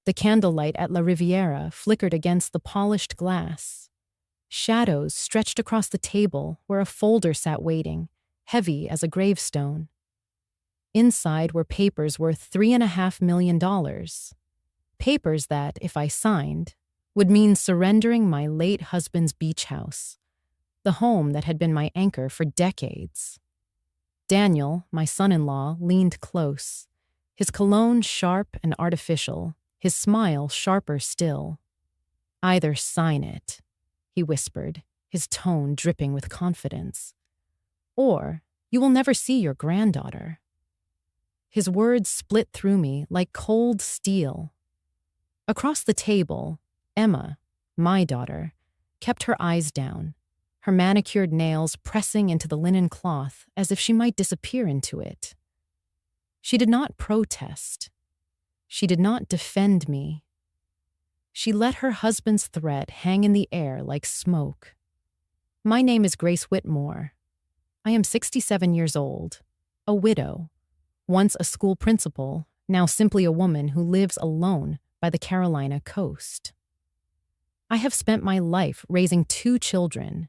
The candlelight at La Riviera flickered against the polished glass. Shadows stretched across the table where a folder sat waiting, heavy as a gravestone. Inside were papers worth $3.5 million. Papers that, if I signed, would mean surrendering my late husband's beach house, the home that had been my anchor for decades. Daniel, my son-in-law, leaned close, his cologne sharp and artificial, his smile sharper still. "Either sign it," he whispered, his tone dripping with confidence, "or you will never see your granddaughter." His words split through me like cold steel. Across the table, Emma, my daughter, kept her eyes down, her manicured nails pressing into the linen cloth as if she might disappear into it. She did not protest. She did not defend me. She let her husband's threat hang in the air like smoke. "My name is Grace Whitmore. I am 67 years old, a widow, once a school principal, now simply a woman who lives alone by the Carolina coast. I have spent my life raising 2 children,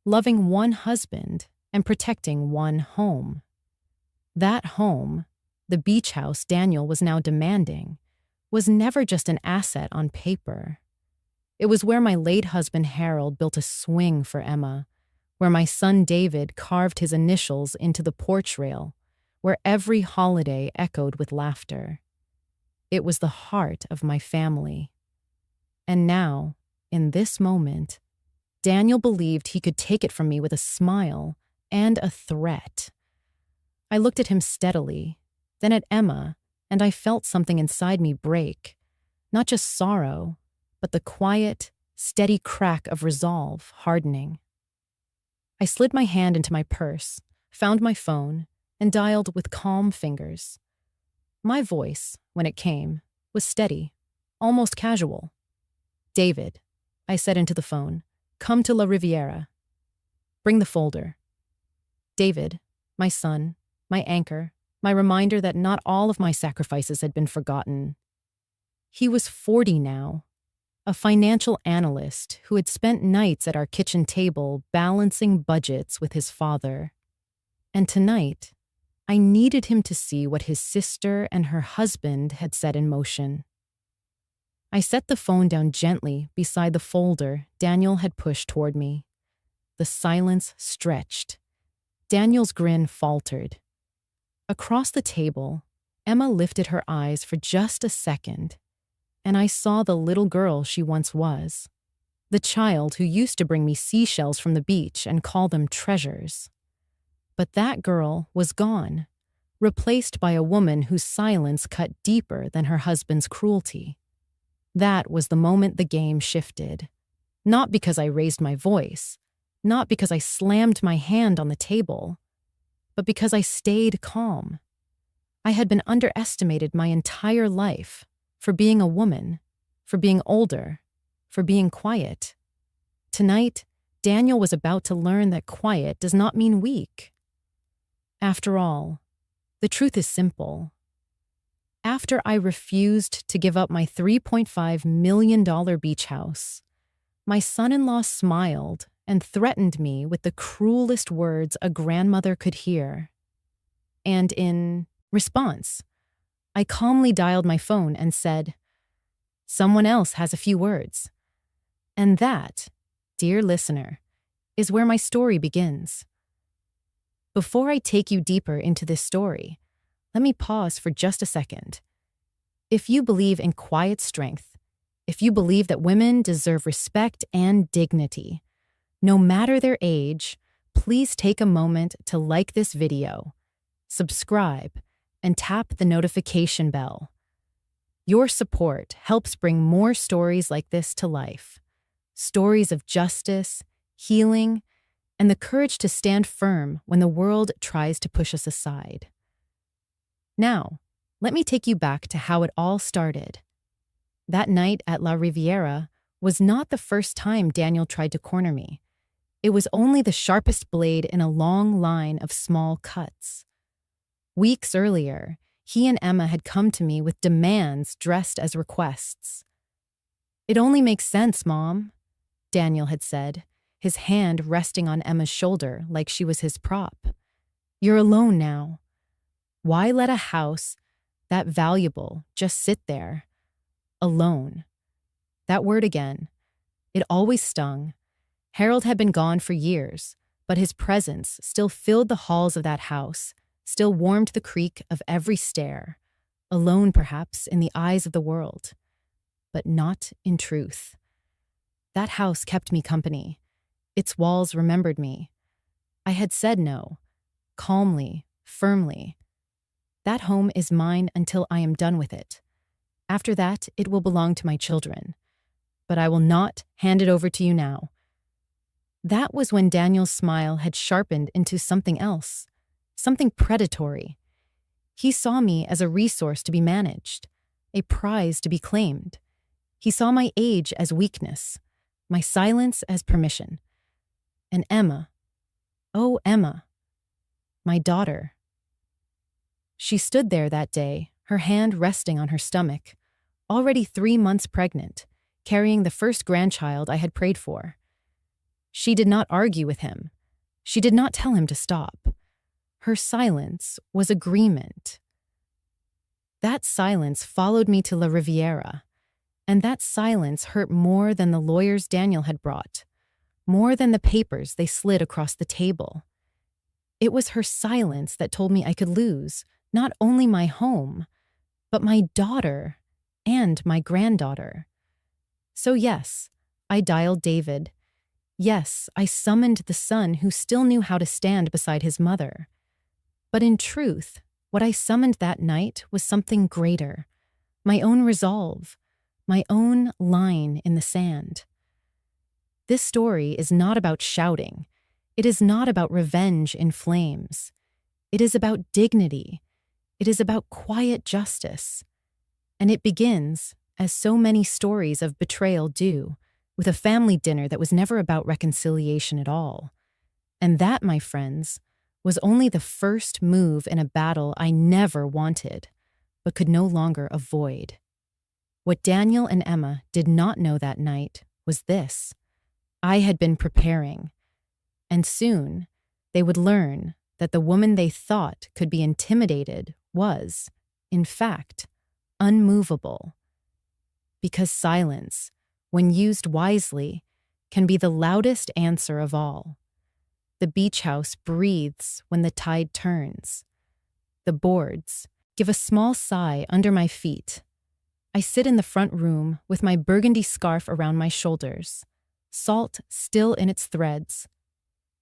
loving one husband, and protecting one home. That home, the beach house Daniel was now demanding, was never just an asset on paper. It was where my late husband Harold built a swing for Emma, where my son David carved his initials into the porch rail, where every holiday echoed with laughter. It was the heart of my family. And now, in this moment, Daniel believed he could take it from me with a smile and a threat. I looked at him steadily, then at Emma, and I felt something inside me break. Not just sorrow, but the quiet, steady crack of resolve hardening. I slid my hand into my purse, found my phone, and dialed with calm fingers. My voice, when it came, was steady, almost casual. "David," I said into the phone, "come to La Riviera. Bring the folder." David, my son, my anchor, my reminder that not all of my sacrifices had been forgotten. He was 40 now, a financial analyst who had spent nights at our kitchen table balancing budgets with his father. And tonight, I needed him to see what his sister and her husband had set in motion. I set the phone down gently beside the folder Daniel had pushed toward me. The silence stretched. Daniel's grin faltered. Across the table, Emma lifted her eyes for just a second, and I saw the little girl she once was, the child who used to bring me seashells from the beach and call them treasures. But that girl was gone, replaced by a woman whose silence cut deeper than her husband's cruelty. That was the moment the game shifted. Not because I raised my voice, not because I slammed my hand on the table, but because I stayed calm. I had been underestimated my entire life for being a woman, for being older, for being quiet. Tonight, Daniel was about to learn that quiet does not mean weak. After all, the truth is simple. After I refused to give up my $3.5 million beach house, my son-in-law smiled and threatened me with the cruelest words a grandmother could hear. And in response, I calmly dialed my phone and said, "Someone else has a few words." And that, dear listener, is where my story begins. Before I take you deeper into this story, let me pause for just a second. If you believe in quiet strength, if you believe that women deserve respect and dignity, no matter their age, please take a moment to like this video, subscribe, and tap the notification bell. Your support helps bring more stories like this to life. Stories of justice, healing, and the courage to stand firm when the world tries to push us aside. Now, let me take you back to how it all started. That night at La Riviera was not the first time Daniel tried to corner me. It was only the sharpest blade in a long line of small cuts. Weeks earlier, He and Emma had come to me with demands dressed as requests. "It only makes sense, Mom," Daniel had said, his hand resting on Emma's shoulder like she was his prop. "You're alone now. Why let a house that valuable just sit there? Alone." That word again. It always stung. Harold had been gone for years, but his presence still filled the halls of that house, still warmed the creak of every stair, alone perhaps in the eyes of the world, but not in truth. That house kept me company. Its walls remembered me. I had said no, calmly, firmly. That home is mine until I am done with it. After that, it will belong to my children. But I will not hand it over to you now. That was when Daniel's smile had sharpened into something else, something predatory. He saw me as a resource to be managed, a prize to be claimed. He saw my age as weakness, my silence as permission. And Emma, oh Emma, my daughter. She stood there that day, her hand resting on her stomach, already 3 months pregnant, carrying the first grandchild I had prayed for. She did not argue with him. She did not tell him to stop. Her silence was agreement. That silence followed me to La Riviera, and that silence hurt more than the lawyers Daniel had brought, more than the papers they slid across the table. It was her silence that told me I could lose not only my home, but my daughter and my granddaughter. So yes, I dialed David. Yes, I summoned the son who still knew how to stand beside his mother. But in truth, what I summoned that night was something greater, my own resolve, my own line in the sand. This story is not about shouting. It is not about revenge in flames. It is about dignity. It is about quiet justice. And it begins, as so many stories of betrayal do, with a family dinner that was never about reconciliation at all. And that, my friends, was only the first move in a battle I never wanted, but could no longer avoid. What Daniel and Emma did not know that night was this: I had been preparing, and soon they would learn that the woman they thought could be intimidated was, in fact, unmovable. Because silence, when used wisely, can be the loudest answer of all. The beach house breathes when the tide turns. The boards give a small sigh under my feet. I sit in the front room with my burgundy scarf around my shoulders, salt still in its threads.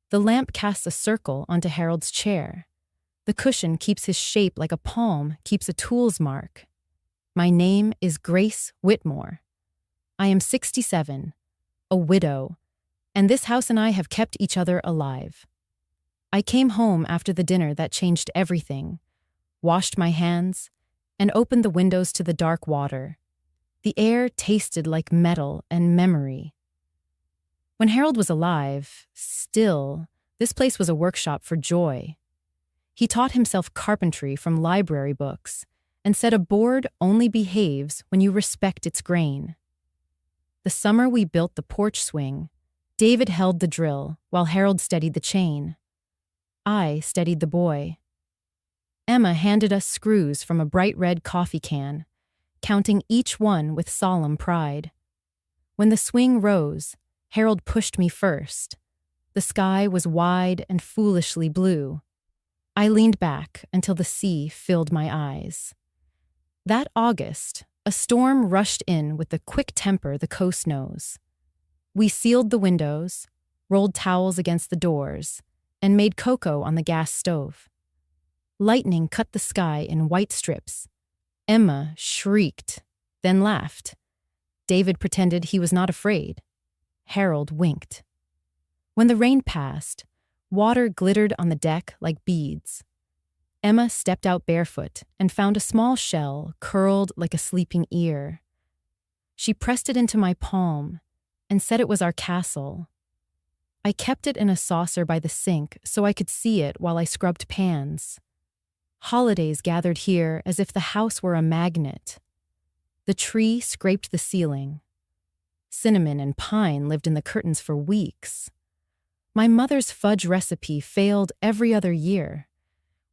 The lamp casts a circle onto Harold's chair. The cushion keeps his shape like a palm keeps a tool's mark. My name is Grace Whitmore. I am 67, a widow, and this house and I have kept each other alive. I came home after the dinner that changed everything, washed my hands, and opened the windows to the dark water. The air tasted like metal and memory. When Harold was alive, still, this place was a workshop for joy. He taught himself carpentry from library books and said a board only behaves when you respect its grain. The summer we built the porch swing, David held the drill while Harold steadied the chain. I steadied the boy. Emma handed us screws from a bright red coffee can, counting each one with solemn pride. When the swing rose, Harold pushed me first. The sky was wide and foolishly blue. I leaned back until the sea filled my eyes. That August, a storm rushed in with the quick temper the coast knows. We sealed the windows, rolled towels against the doors, and made cocoa on the gas stove. Lightning cut the sky in white strips. Emma shrieked, then laughed. David pretended he was not afraid. Harold winked. When the rain passed, water glittered on the deck like beads. Emma stepped out barefoot and found a small shell curled like a sleeping ear. She pressed it into my palm and said it was our castle. I kept it in a saucer by the sink so I could see it while I scrubbed pans. Holidays gathered here as if the house were a magnet. The tree scraped the ceiling. Cinnamon and pine lived in the curtains for weeks. My mother's fudge recipe failed every other year.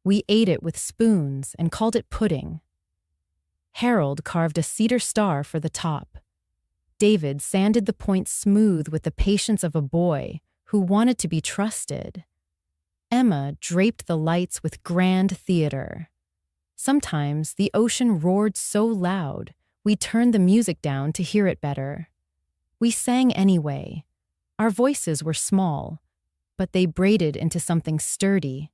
We ate it with spoons and called it pudding. Harold carved a cedar star for the top. David sanded the point smooth with the patience of a boy who wanted to be trusted. Emma draped the lights with grand theater. Sometimes the ocean roared so loud, we turned the music down to hear it better. We sang anyway. Our voices were small, but they braided into something sturdy.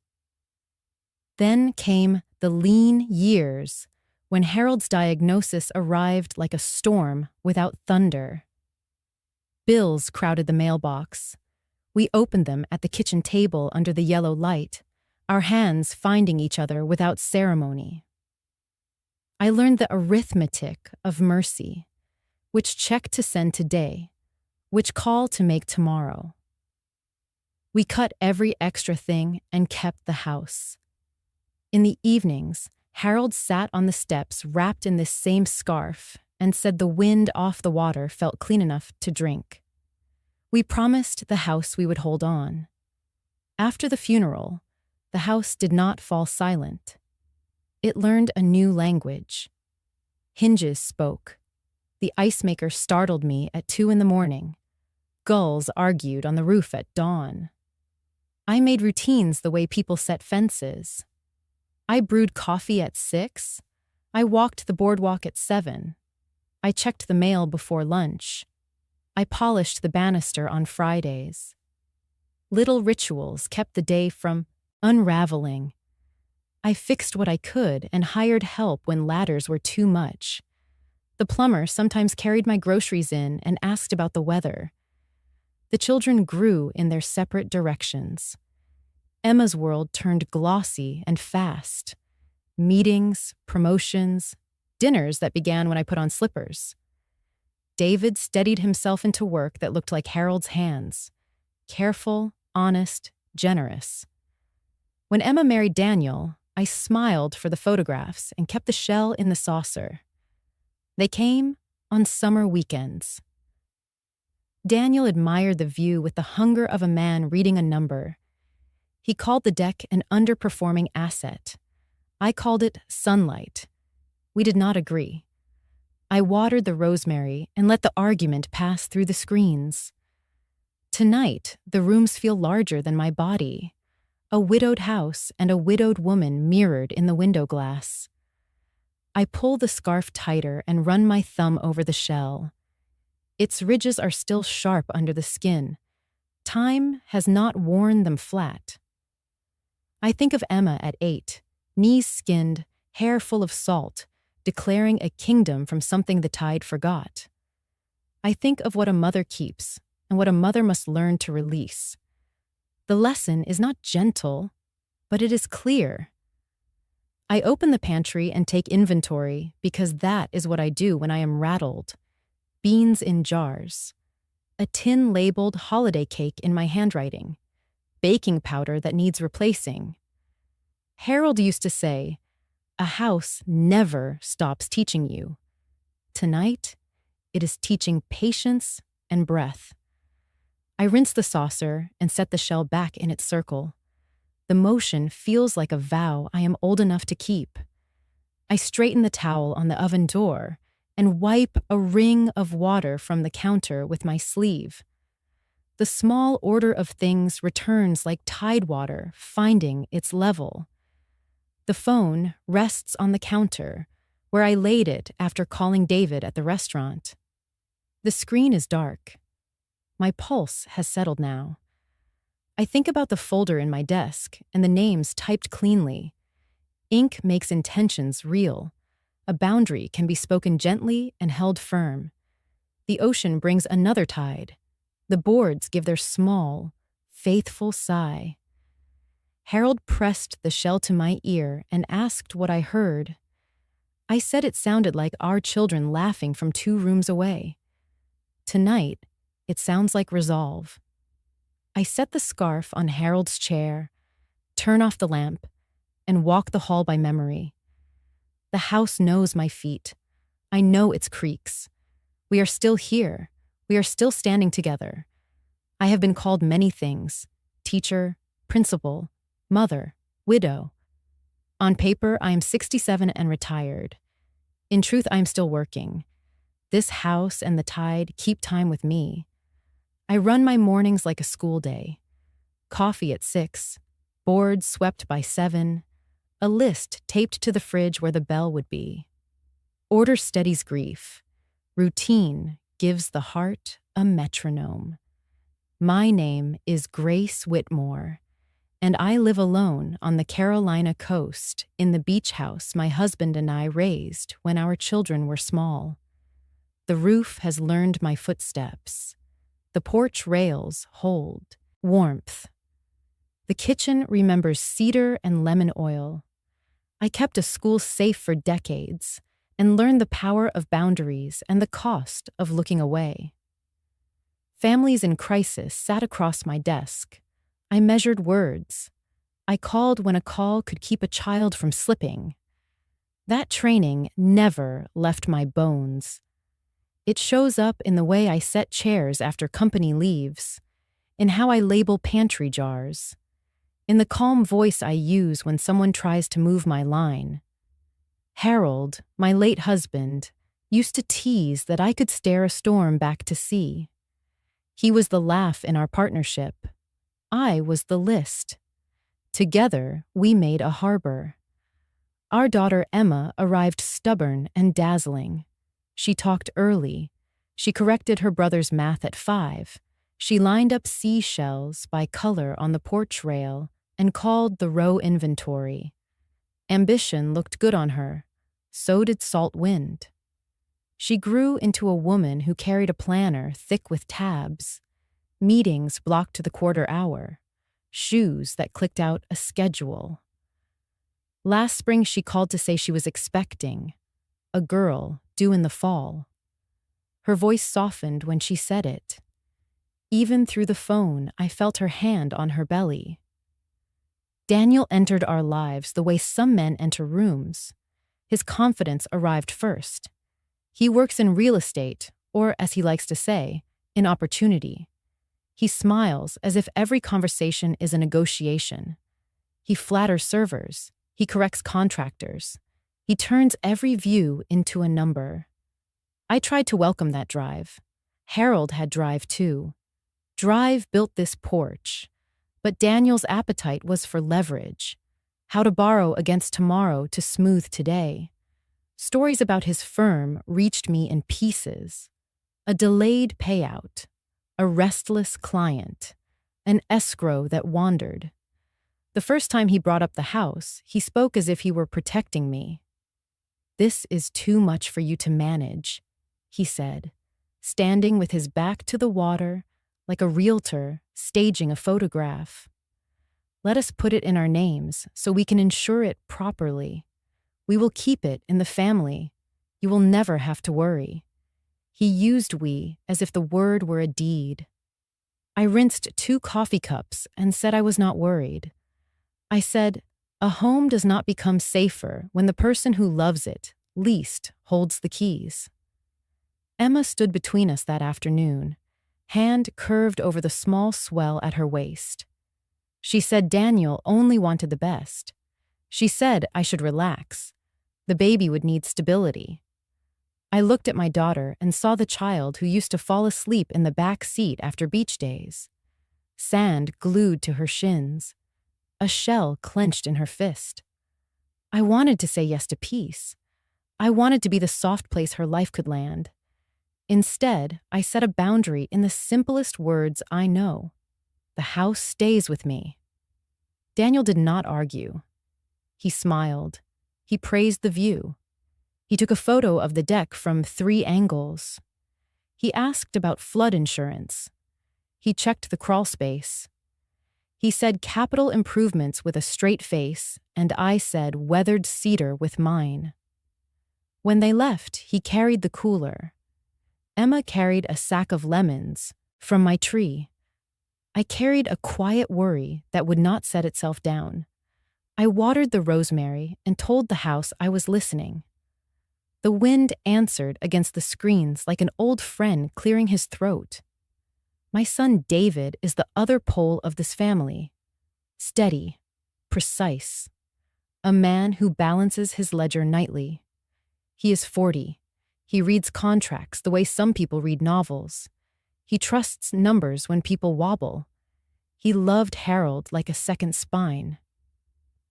Then came the lean years, when Harold's diagnosis arrived like a storm without thunder. Bills crowded the mailbox. We opened them at the kitchen table under the yellow light, our hands finding each other without ceremony. I learned the arithmetic of mercy, which check to send today, which call to make tomorrow. We cut every extra thing and kept the house. In the evenings, Harold sat on the steps wrapped in this same scarf and said the wind off the water felt clean enough to drink. We promised the house we would hold on. After the funeral, the house did not fall silent. It learned a new language. Hinges spoke. The ice maker startled me at 2 a.m. Gulls argued on the roof at dawn. I made routines the way people set fences. I brewed coffee at 6. I walked the boardwalk at 7. I checked the mail before lunch. I polished the banister on Fridays. Little rituals kept the day from unraveling. I fixed what I could and hired help when ladders were too much. The plumber sometimes carried my groceries in and asked about the weather. The children grew in their separate directions. Emma's world turned glossy and fast. Meetings, promotions, dinners that began when I put on slippers. David steadied himself into work that looked like Harold's hands. Careful, honest, generous. When Emma married Daniel, I smiled for the photographs and kept the shell in the saucer. They came on summer weekends. Daniel admired the view with the hunger of a man reading a number. He called the deck an underperforming asset. I called it sunlight. We did not agree. I watered the rosemary and let the argument pass through the screens. Tonight, the rooms feel larger than my body. A widowed house and a widowed woman mirrored in the window glass. I pull the scarf tighter and run my thumb over the shell. Its ridges are still sharp under the skin. Time has not worn them flat. I think of Emma at 8, knees skinned, hair full of salt, declaring a kingdom from something the tide forgot. I think of what a mother keeps and what a mother must learn to release. The lesson is not gentle, but it is clear. I open the pantry and take inventory because that is what I do when I am rattled. Beans in jars. A tin labeled holiday cake in my handwriting. Baking powder that needs replacing. Harold used to say, "A house never stops teaching you." Tonight, it is teaching patience and breath. I rinse the saucer and set the shell back in its circle. The motion feels like a vow I am old enough to keep. I straighten the towel on the oven door and wipe a ring of water from the counter with my sleeve. The small order of things returns like tide water, finding its level. The phone rests on the counter, where I laid it after calling David at the restaurant. The screen is dark. My pulse has settled now. I think about the folder in my desk and the names typed cleanly. Ink makes intentions real. A boundary can be spoken gently and held firm. The ocean brings another tide. The boards give their small, faithful sigh. Harold pressed the shell to my ear and asked what I heard. I said it sounded like our children laughing from 2 rooms away. Tonight, it sounds like resolve. I set the scarf on Harold's chair, turn off the lamp, and walk the hall by memory. The house knows my feet. I know its creaks. We are still here. We are still standing together. I have been called many things: teacher, principal, mother, widow. On paper, I am 67 and retired. In truth, I am still working. This house and the tide keep time with me. I run my mornings like a school day. Coffee at 6, boards swept by 7, a list taped to the fridge where the bell would be. Order steadies grief. Routine gives the heart a metronome. My name is Grace Whitmore, and I live alone on the Carolina coast in the beach house my husband and I raised when our children were small. The roof has learned my footsteps. The porch rails hold warmth. The kitchen remembers cedar and lemon oil. I kept a school safe for decades and learned the power of boundaries and the cost of looking away. Families in crisis sat across my desk. I measured words. I called when a call could keep a child from slipping. That training never left my bones. It shows up in the way I set chairs after company leaves, in how I label pantry jars, in the calm voice I use when someone tries to move my line. Harold, my late husband, used to tease that I could stare a storm back to sea. He was the laugh in our partnership. I was the list. Together, we made a harbor. Our daughter Emma arrived stubborn and dazzling. She talked early. She corrected her brother's math at 5. She lined up seashells by color on the porch rail and called the row inventory. Ambition looked good on her. So did salt wind. She grew into a woman who carried a planner thick with tabs, meetings blocked to the quarter hour, shoes that clicked out a schedule. Last spring, she called to say she was expecting a girl due in the fall. Her voice softened when she said it. Even through the phone, I felt her hand on her belly. Daniel entered our lives the way some men enter rooms. His confidence arrived first. He works in real estate, or as he likes to say, in opportunity. He smiles as if every conversation is a negotiation. He flatters servers. He corrects contractors. He turns every view into a number. I tried to welcome that drive. Harold had drive too. Drive built this porch. But Daniel's appetite was for leverage. How to borrow against tomorrow to smooth today. Stories about his firm reached me in pieces. A delayed payout. A restless client. An escrow that wandered. The first time he brought up the house, he spoke as if he were protecting me. "This is too much for you to manage," he said, standing with his back to the water like a realtor staging a photograph. "Let us put it in our names so we can insure it properly. We will keep it in the family. You will never have to worry." He used "we" as if the word were a deed. I rinsed 2 coffee cups and said I was not worried. I said, a home does not become safer when the person who loves it least holds the keys. Emma stood between us that afternoon, hand curved over the small swell at her waist. She said Daniel only wanted the best. She said I should relax. The baby would need stability. I looked at my daughter and saw the child who used to fall asleep in the back seat after beach days. Sand glued to her shins. A shell clenched in her fist. I wanted to say yes to peace. I wanted to be the soft place her life could land. Instead, I set a boundary in the simplest words I know. The house stays with me. Daniel did not argue. He smiled. He praised the view. He took a photo of the deck from 3 angles. He asked about flood insurance. He checked the crawl space. He said capital improvements with a straight face, and I said weathered cedar with mine. When they left, he carried the cooler. Emma carried a sack of lemons from my tree. I carried a quiet worry that would not set itself down. I watered the rosemary and told the house I was listening. The wind answered against the screens like an old friend clearing his throat. My son David is the other pole of this family. Steady, precise. A man who balances his ledger nightly. He is 40. He reads contracts the way some people read novels. He trusts numbers when people wobble. He loved Harold like a second spine.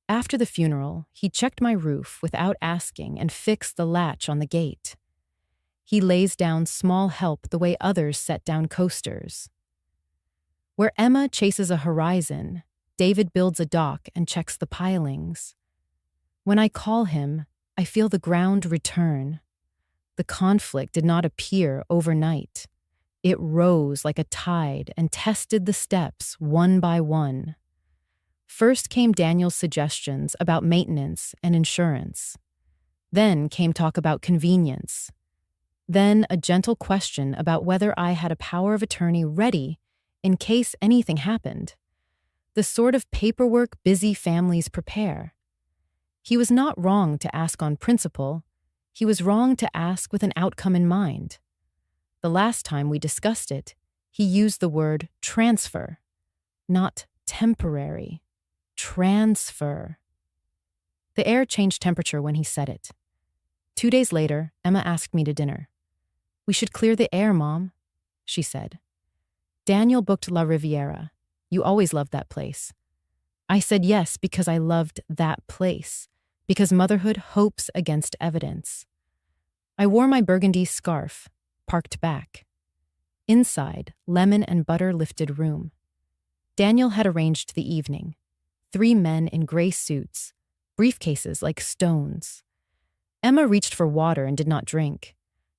After the funeral, he checked my roof without asking and fixed the latch on the gate. He lays down small help the way others set down coasters. Where Emma chases a horizon, David builds a dock and checks the pilings. When I call him, I feel the ground return. The conflict did not appear overnight. It rose like a tide and tested the steps one by one. First came Daniel's suggestions about maintenance and insurance. Then came talk about convenience. Then a gentle question about whether I had a power of attorney ready in case anything happened. The sort of paperwork busy families prepare. He was not wrong to ask on principle. He was wrong to ask with an outcome in mind. The last time we discussed it, he used the word transfer, not temporary. Transfer. The air changed temperature when he said it. 2 days later, Emma asked me to dinner. "We should clear the air, Mom," she said. "Daniel booked La Riviera. You always loved that place." I said yes because I loved that place, because motherhood hopes against evidence. I wore my burgundy scarf, parked back. Inside, lemon and butter lifted room. Daniel had arranged the evening. 3 men in gray suits, briefcases like stones. Emma reached for water and did not drink.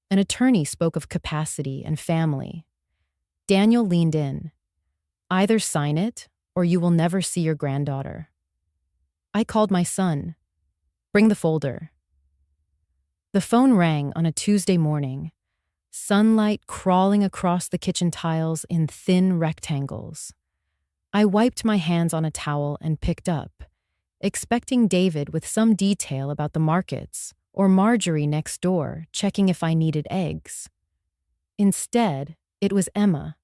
An attorney spoke of capacity and family. Daniel leaned in. "Either sign it, or you will never see your granddaughter." I called my son. "Bring the folder." The phone rang on a Tuesday morning, sunlight crawling across the kitchen tiles in thin rectangles. I wiped my hands on a towel and picked up, expecting David with some detail about the markets or Marjorie next door checking if I needed eggs. Instead, it was Emma.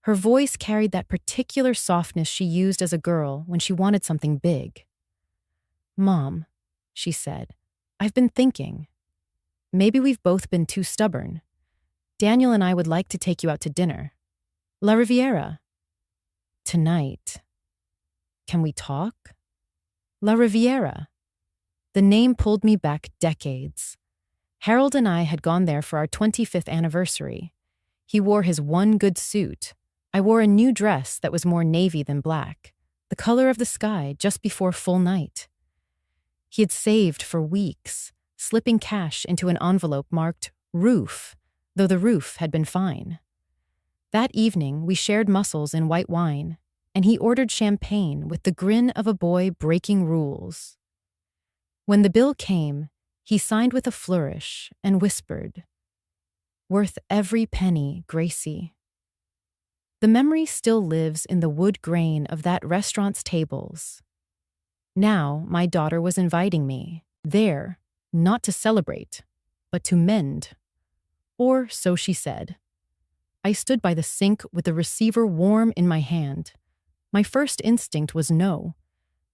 Her voice carried that particular softness she used as a girl when she wanted something big. "Mom," she said, "I've been thinking. Maybe we've both been too stubborn. Daniel and I would like to take you out to dinner. La Riviera. Tonight. Can we talk?" La Riviera. The name pulled me back decades. Harold and I had gone there for our 25th anniversary. He wore his one good suit. I wore a new dress that was more navy than black, the color of the sky just before full night. He had saved for weeks, slipping cash into an envelope marked roof, though the roof had been fine. That evening, we shared mussels in white wine, and he ordered champagne with the grin of a boy breaking rules. When the bill came, he signed with a flourish and whispered, "Worth every penny, Gracie." The memory still lives in the wood grain of that restaurant's tables. Now, my daughter was inviting me, there, not to celebrate, but to mend. Or so she said. I stood by the sink with the receiver warm in my hand. My first instinct was no.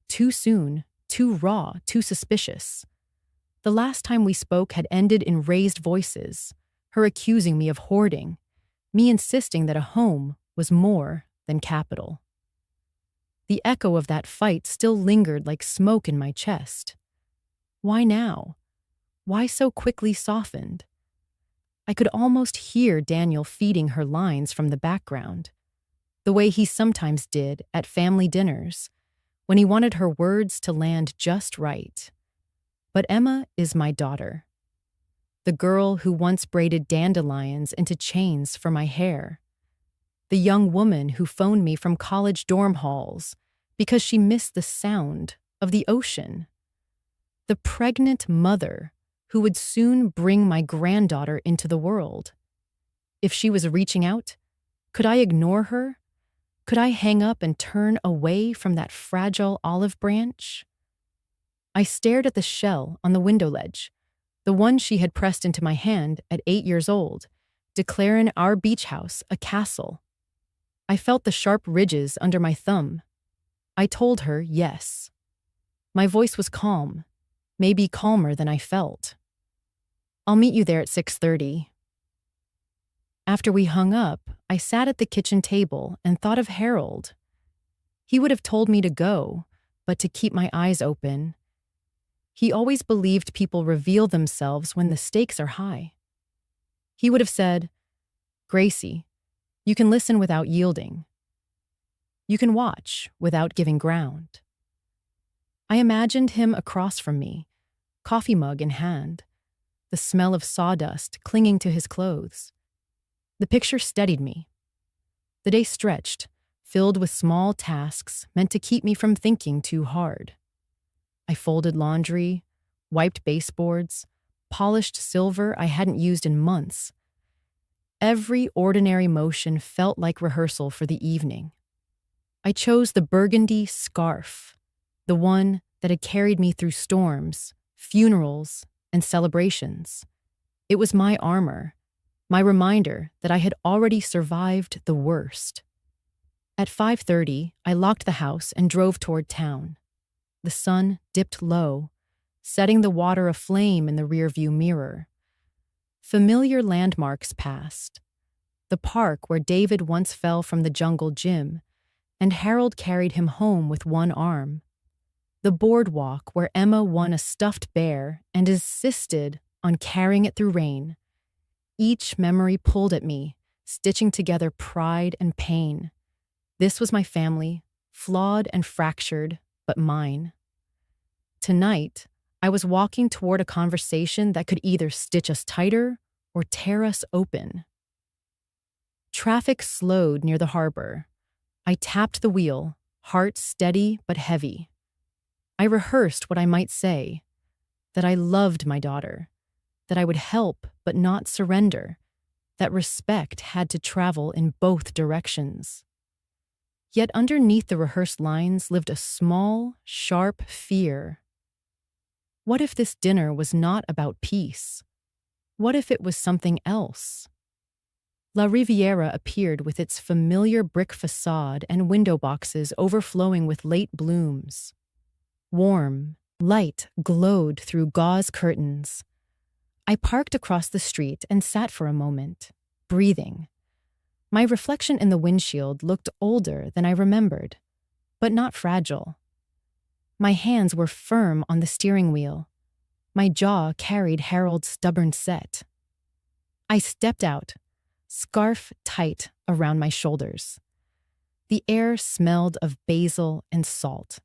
Too soon, too raw, too suspicious. The last time we spoke had ended in raised voices, her accusing me of hoarding, me insisting that a home was more than capital. The echo of that fight still lingered like smoke in my chest. Why now? Why so quickly softened? I could almost hear Daniel feeding her lines from the background, the way he sometimes did at family dinners, when he wanted her words to land just right. But Emma is my daughter. The girl who once braided dandelions into chains for my hair. The young woman who phoned me from college dorm halls because she missed the sound of the ocean. The pregnant mother who would soon bring my granddaughter into the world. If she was reaching out, could I ignore her? Could I hang up and turn away from that fragile olive branch? I stared at the shell on the window ledge, the one she had pressed into my hand at 8 years old, declaring our beach house a castle. I felt the sharp ridges under my thumb. I told her yes. My voice was calm, maybe calmer than I felt. I'll meet you there at 6:30. After we hung up, I sat at the kitchen table and thought of Harold. He would have told me to go, but to keep my eyes open. He always believed people reveal themselves when the stakes are high. He would have said, "Gracie, you can listen without yielding. You can watch without giving ground." I imagined him across from me, coffee mug in hand, the smell of sawdust clinging to his clothes. The picture steadied me. The day stretched, filled with small tasks meant to keep me from thinking too hard. I folded laundry, wiped baseboards, polished silver I hadn't used in months. Every ordinary motion felt like rehearsal for the evening. I chose the burgundy scarf, the one that had carried me through storms, funerals, and celebrations. It was my armor, my reminder that I had already survived the worst. At 5:30, I locked the house and drove toward town. The sun dipped low, setting the water aflame in the rearview mirror. Familiar landmarks passed. The park where David once fell from the jungle gym, and Harold carried him home with one arm. The boardwalk where Emma won a stuffed bear and insisted on carrying it through rain. Each memory pulled at me, stitching together pride and pain. This was my family, flawed and fractured, but mine. Tonight, I was walking toward a conversation that could either stitch us tighter or tear us open. Traffic slowed near the harbor. I tapped the wheel, heart steady but heavy. I rehearsed what I might say, that I loved my daughter, that I would help but not surrender, that respect had to travel in both directions. Yet underneath the rehearsed lines lived a small, sharp fear. What if this dinner was not about peace? What if it was something else? La Riviera appeared with its familiar brick facade and window boxes overflowing with late blooms. Warm, light glowed through gauze curtains. I parked across the street and sat for a moment, breathing. My reflection in the windshield looked older than I remembered, but not fragile. My hands were firm on the steering wheel. My jaw carried Harold's stubborn set. I stepped out, scarf tight around my shoulders. The air smelled of basil and salt.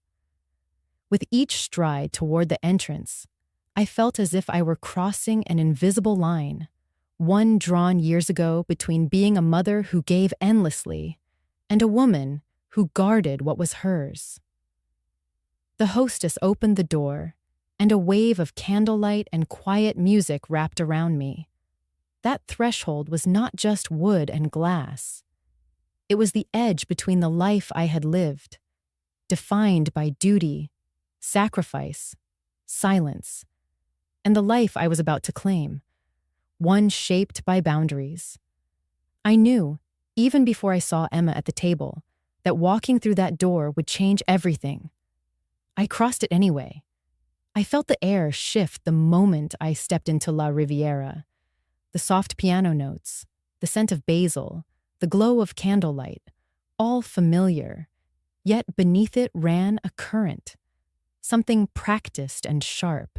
With each stride toward the entrance, I felt as if I were crossing an invisible line, one drawn years ago between being a mother who gave endlessly and a woman who guarded what was hers. The hostess opened the door, and a wave of candlelight and quiet music wrapped around me. That threshold was not just wood and glass. It was the edge between the life I had lived, defined by duty, sacrifice, silence, and the life I was about to claim, one shaped by boundaries. I knew, even before I saw Emma at the table, that walking through that door would change everything. I crossed it anyway. I felt the air shift the moment I stepped into La Riviera. The soft piano notes, the scent of basil, the glow of candlelight, all familiar, yet beneath it ran a current, something practiced and sharp.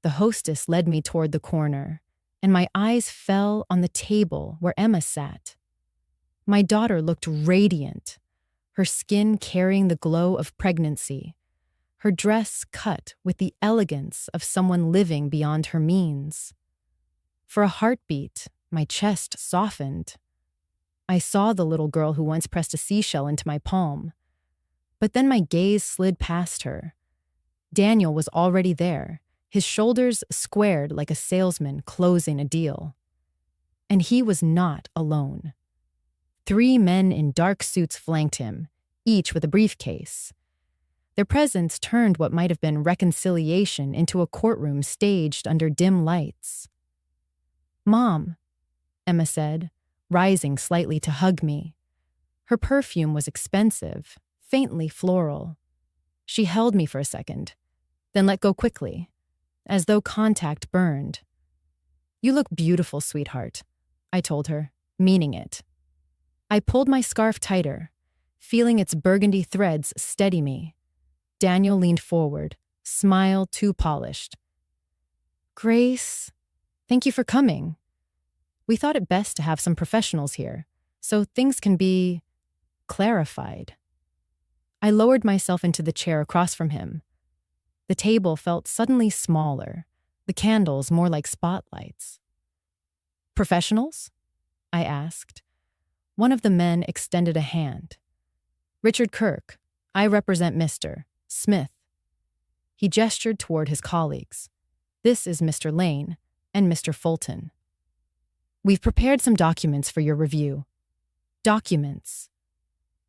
The hostess led me toward the corner, and my eyes fell on the table where Emma sat. My daughter looked radiant, her skin carrying the glow of pregnancy, her dress cut with the elegance of someone living beyond her means. For a heartbeat, my chest softened. I saw the little girl who once pressed a seashell into my palm. But then my gaze slid past her. Daniel was already there, his shoulders squared like a salesman closing a deal. And he was not alone. 3 men in dark suits flanked him, each with a briefcase. Their presence turned what might have been reconciliation into a courtroom staged under dim lights. "Mom," Emma said, rising slightly to hug me. Her perfume was expensive, faintly floral. She held me for a second, then let go quickly, as though contact burned. "You look beautiful, sweetheart," I told her, meaning it. I pulled my scarf tighter, feeling its burgundy threads steady me. Daniel leaned forward, smile too polished. "Grace, thank you for coming. We thought it best to have some professionals here, so things can be clarified." I lowered myself into the chair across from him. The table felt suddenly smaller, the candles more like spotlights. "Professionals?" I asked. One of the men extended a hand. "Richard Kirk, I represent Mr. Smith." He gestured toward his colleagues. "This is Mr. Lane and Mr. Fulton. We've prepared some documents for your review." Documents.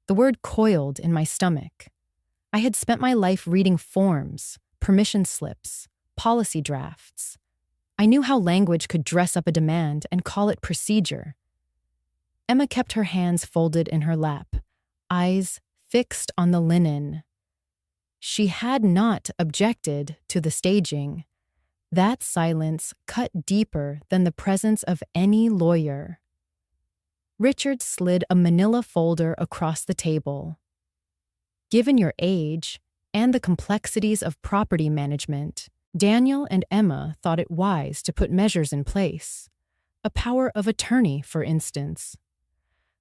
The word coiled in my stomach. I had spent my life reading forms, permission slips, policy drafts. I knew how language could dress up a demand and call it procedure. Emma kept her hands folded in her lap, eyes fixed on the linen. She had not objected to the staging. That silence cut deeper than the presence of any lawyer. Richard slid a manila folder across the table. "Given your age and the complexities of property management, Daniel and Emma thought it wise to put measures in place. A power of attorney, for instance.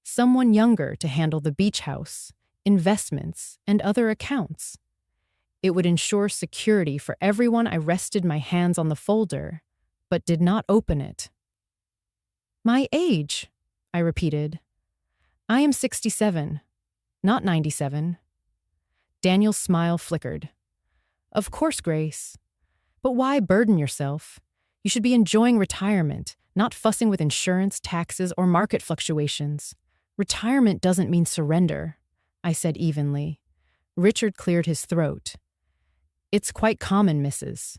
Someone younger to handle the beach house, investments, and other accounts. It would ensure security for everyone." I rested my hands on the folder, but did not open it. "My age," I repeated. "I am 67, not 97. Daniel's smile flickered. "Of course, Grace. But why burden yourself? You should be enjoying retirement, not fussing with insurance, taxes, or market fluctuations. Retirement doesn't mean surrender," I said evenly. Richard cleared his throat. "It's quite common, Mrs.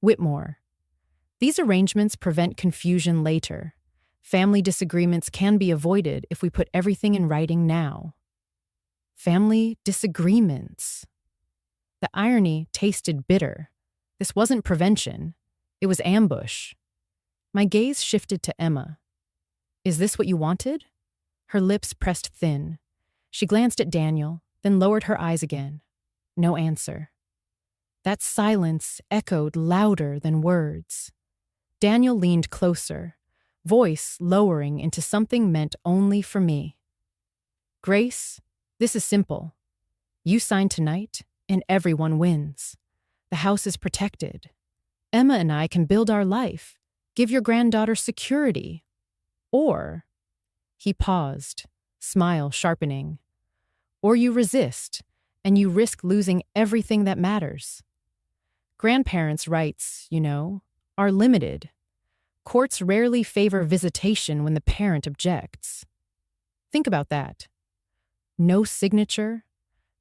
Whitmore. These arrangements prevent confusion later. Family disagreements can be avoided if we put everything in writing now." Family disagreements. The irony tasted bitter. This wasn't prevention. It was ambush. My gaze shifted to Emma. "Is this what you wanted?" Her lips pressed thin. She glanced at Daniel, then lowered her eyes again. No answer. That silence echoed louder than words. Daniel leaned closer, voice lowering into something meant only for me. "Grace, this is simple. You sign tonight, and everyone wins. The house is protected. Emma and I can build our life, give your granddaughter security. Or," he paused, smile sharpening, "or you resist, and you risk losing everything that matters. Grandparents' rights, you know, are limited. Courts rarely favor visitation when the parent objects. Think about that. No signature,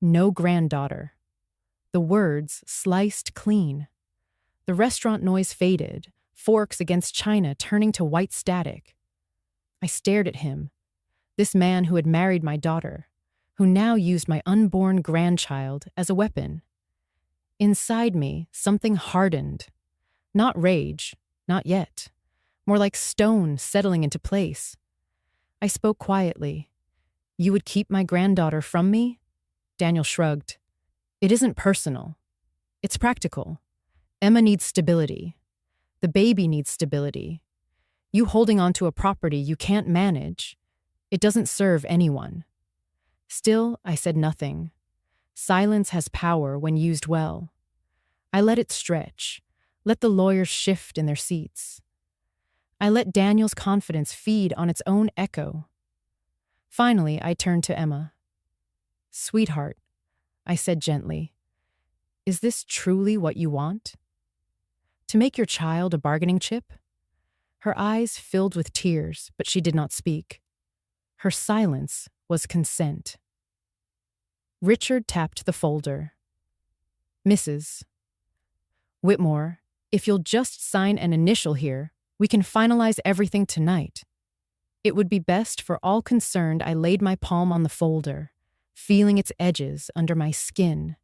no granddaughter." The words sliced clean. The restaurant noise faded, forks against china turning to white static. I stared at him, this man who had married my daughter, who now used my unborn grandchild as a weapon. Inside me, something hardened. Not rage, not yet. More like stone settling into place. I spoke quietly. "You would keep my granddaughter from me?" Daniel shrugged. "It isn't personal. It's practical. Emma needs stability. The baby needs stability. You holding on to a property you can't manage, it doesn't serve anyone." Still, I said nothing. Silence has power when used well. I let it stretch, let the lawyers shift in their seats. I let Daniel's confidence feed on its own echo. Finally, I turned to Emma. "Sweetheart," I said gently, "is this truly what you want? To make your child a bargaining chip?" Her eyes filled with tears, but she did not speak. Her silence was consent. Richard tapped the folder. Mrs. Whitmore, if you'll just sign an initial here, we can finalize everything tonight. It would be best for all concerned. I laid my palm on the folder, feeling its edges under my skin,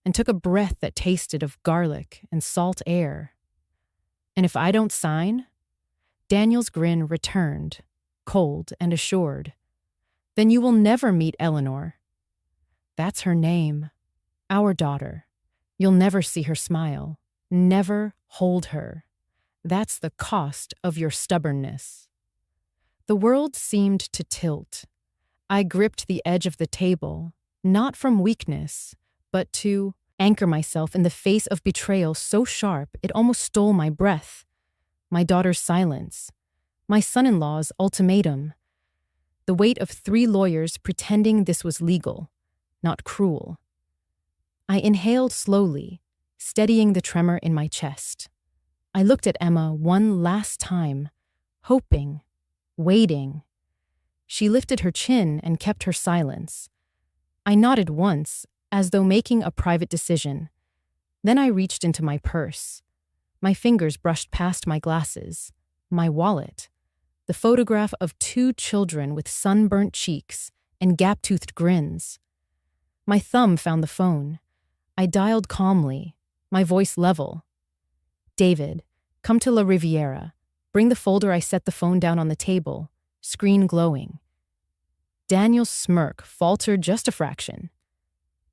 and took a breath that tasted of garlic and salt air. And if I don't sign? Daniel's grin returned, cold and assured. Then you will never meet Eleanor. That's her name. Our daughter. You'll never see her smile. Never hold her. That's the cost of your stubbornness. The world seemed to tilt. I gripped the edge of the table, not from weakness, but to anchor myself in the face of betrayal so sharp it almost stole my breath. My daughter's silence. My son-in-law's ultimatum. The weight of 3 lawyers pretending this was legal, not cruel. I inhaled slowly, steadying the tremor in my chest. I looked at Emma one last time, hoping, waiting. She lifted her chin and kept her silence. I nodded once, as though making a private decision. Then I reached into my purse. My fingers brushed past my glasses, my wallet, the photograph of 2 children with sunburnt cheeks and gap-toothed grins. My thumb found the phone. I dialed calmly, my voice level. David, come to La Riviera. Bring the folder. I set the phone down on the table, screen glowing. Daniel's smirk faltered just a fraction.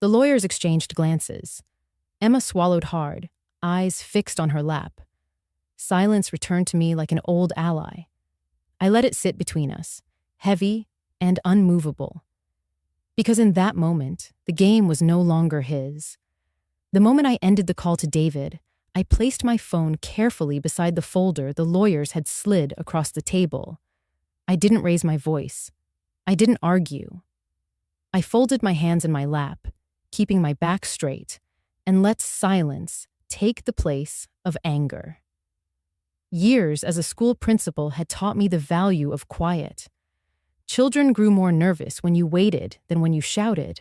The lawyers exchanged glances. Emma swallowed hard, eyes fixed on her lap. Silence returned to me like an old ally. I let it sit between us, heavy and unmovable. Because in that moment, the game was no longer his. The moment I ended the call to David, I placed my phone carefully beside the folder the lawyers had slid across the table. I didn't raise my voice. I didn't argue. I folded my hands in my lap, keeping my back straight, and let silence take the place of anger. Years as a school principal had taught me the value of quiet. Children grew more nervous when you waited than when you shouted.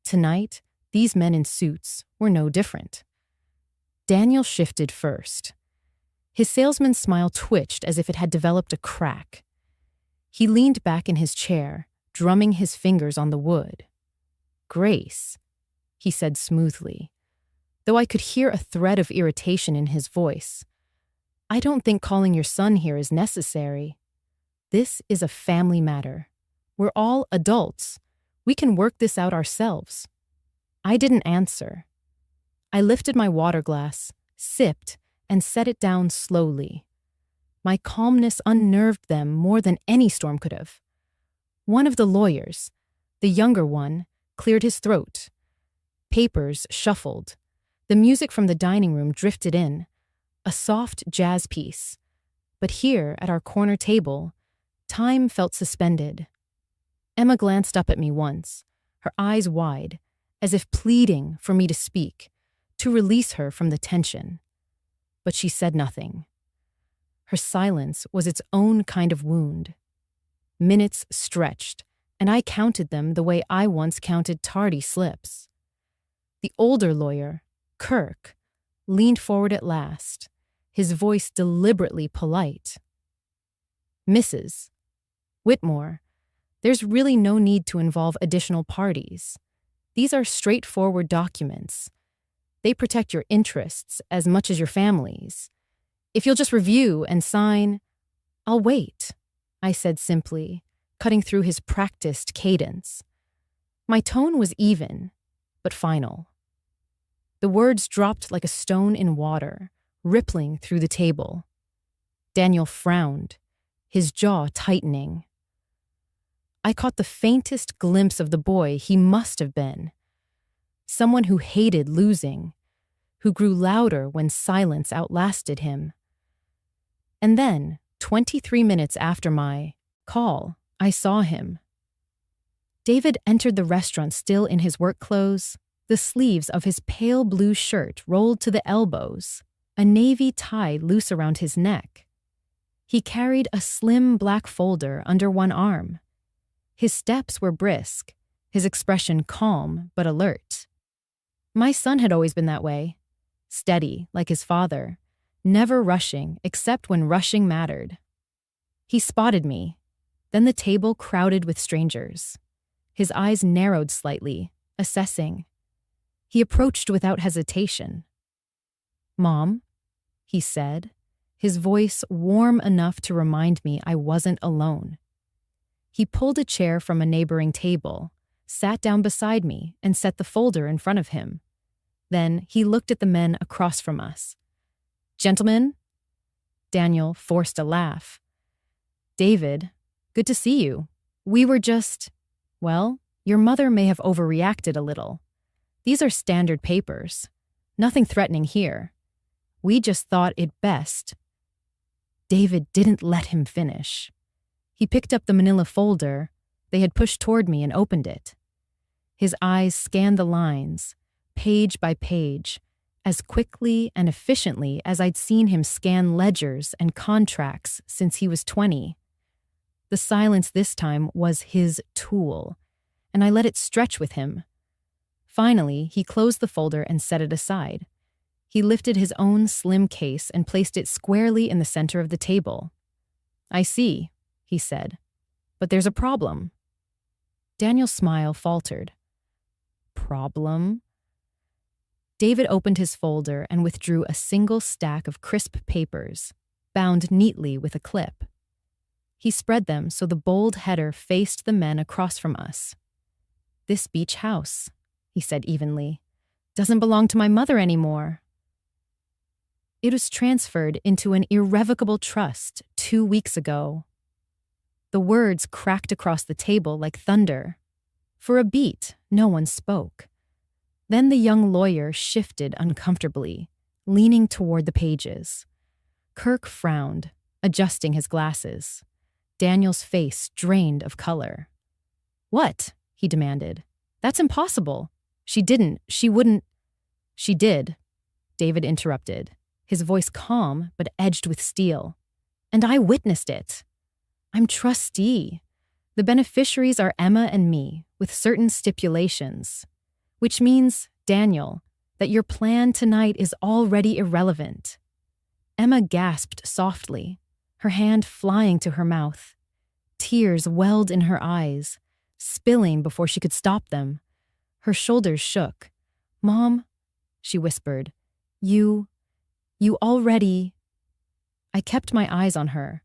Tonight, these men in suits were no different. Daniel shifted first. His salesman's smile twitched as if it had developed a crack. He leaned back in his chair, drumming his fingers on the wood. Grace, he said smoothly, though I could hear a thread of irritation in his voice. I don't think calling your son here is necessary. This is a family matter. We're all adults. We can work this out ourselves. I didn't answer. I lifted my water glass, sipped, and set it down slowly. My calmness unnerved them more than any storm could have. One of the lawyers, the younger one, cleared his throat. Papers shuffled. The music from the dining room drifted in, a soft jazz piece. But here, at our corner table, time felt suspended. Emma glanced up at me once, her eyes wide, as if pleading for me to speak, to release her from the tension. But she said nothing. Her silence was its own kind of wound. Minutes stretched, and I counted them the way I once counted tardy slips. The older lawyer, Kirk, leaned forward at last, his voice deliberately polite. Mrs. Whitmore, there's really no need to involve additional parties. These are straightforward documents. They protect your interests as much as your family's. If you'll just review and sign, I'll wait, I said simply, cutting through his practiced cadence. My tone was even, but final. The words dropped like a stone in water, rippling through the table. Daniel frowned, his jaw tightening. I caught the faintest glimpse of the boy he must have been. Someone who hated losing, who grew louder when silence outlasted him. And then, 23 minutes after my call, I saw him. David entered the restaurant still in his work clothes, the sleeves of his pale blue shirt rolled to the elbows, a navy tie loose around his neck. He carried a slim black folder under one arm. His steps were brisk, his expression calm but alert. My son had always been that way, steady like his father, never rushing except when rushing mattered. He spotted me, then the table crowded with strangers. His eyes narrowed slightly, assessing. He approached without hesitation. "Mom," he said, his voice warm enough to remind me I wasn't alone. He pulled a chair from a neighboring table, sat down beside me, and set the folder in front of him. Then he looked at the men across from us. "Gentlemen?" Daniel forced a laugh. "David, good to see you. We were just, well, your mother may have overreacted a little. These are standard papers. Nothing threatening here. We just thought it best." David didn't let him finish. He picked up the manila folder they had pushed toward me and opened it. His eyes scanned the lines, page by page, as quickly and efficiently as I'd seen him scan ledgers and contracts since he was 20. The silence this time was his tool, and I let it stretch with him. Finally, he closed the folder and set it aside. He lifted his own slim case and placed it squarely in the center of the table. "I see," he said, "but there's a problem." Daniel's smile faltered. "Problem?" David opened his folder and withdrew a single stack of crisp papers, bound neatly with a clip. He spread them so the bold header faced the men across from us. "This beach house," he said evenly, "doesn't belong to my mother anymore. It was transferred into an irrevocable trust 2 weeks ago." The words cracked across the table like thunder. For a beat, no one spoke. Then the young lawyer shifted uncomfortably, leaning toward the pages. Kirk frowned, adjusting his glasses. Daniel's face drained of color. "What?" he demanded. "That's impossible. She wouldn't." "She did," David interrupted, his voice calm but edged with steel. "And I witnessed it. I'm trustee. The beneficiaries are Emma and me, with certain stipulations. Which means, Daniel, that your plan tonight is already irrelevant." Emma gasped softly, her hand flying to her mouth. Tears welled in her eyes, spilling before she could stop them. Her shoulders shook. "Mom," she whispered, You already." I kept my eyes on her,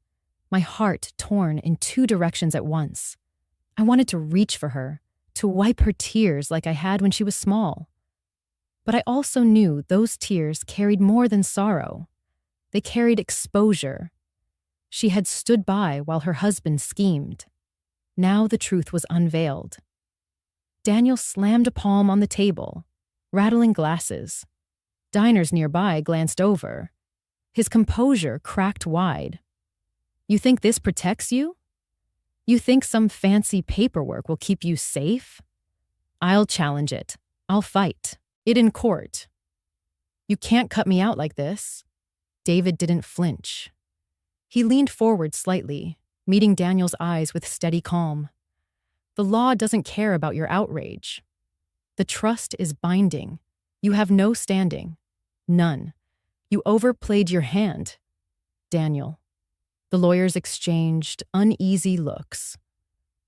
my heart torn in 2 directions at once. I wanted to reach for her, to wipe her tears like I had when she was small. But I also knew those tears carried more than sorrow. They carried exposure. She had stood by while her husband schemed. Now the truth was unveiled. Daniel slammed a palm on the table, rattling glasses. Diners nearby glanced over. His composure cracked wide. "You think this protects you? You think some fancy paperwork will keep you safe? I'll challenge it. I'll fight it in court. You can't cut me out like this." David didn't flinch. He leaned forward slightly, meeting Daniel's eyes with steady calm. "The law doesn't care about your outrage. The trust is binding. You have no standing. None. You overplayed your hand, Daniel." The lawyers exchanged uneasy looks.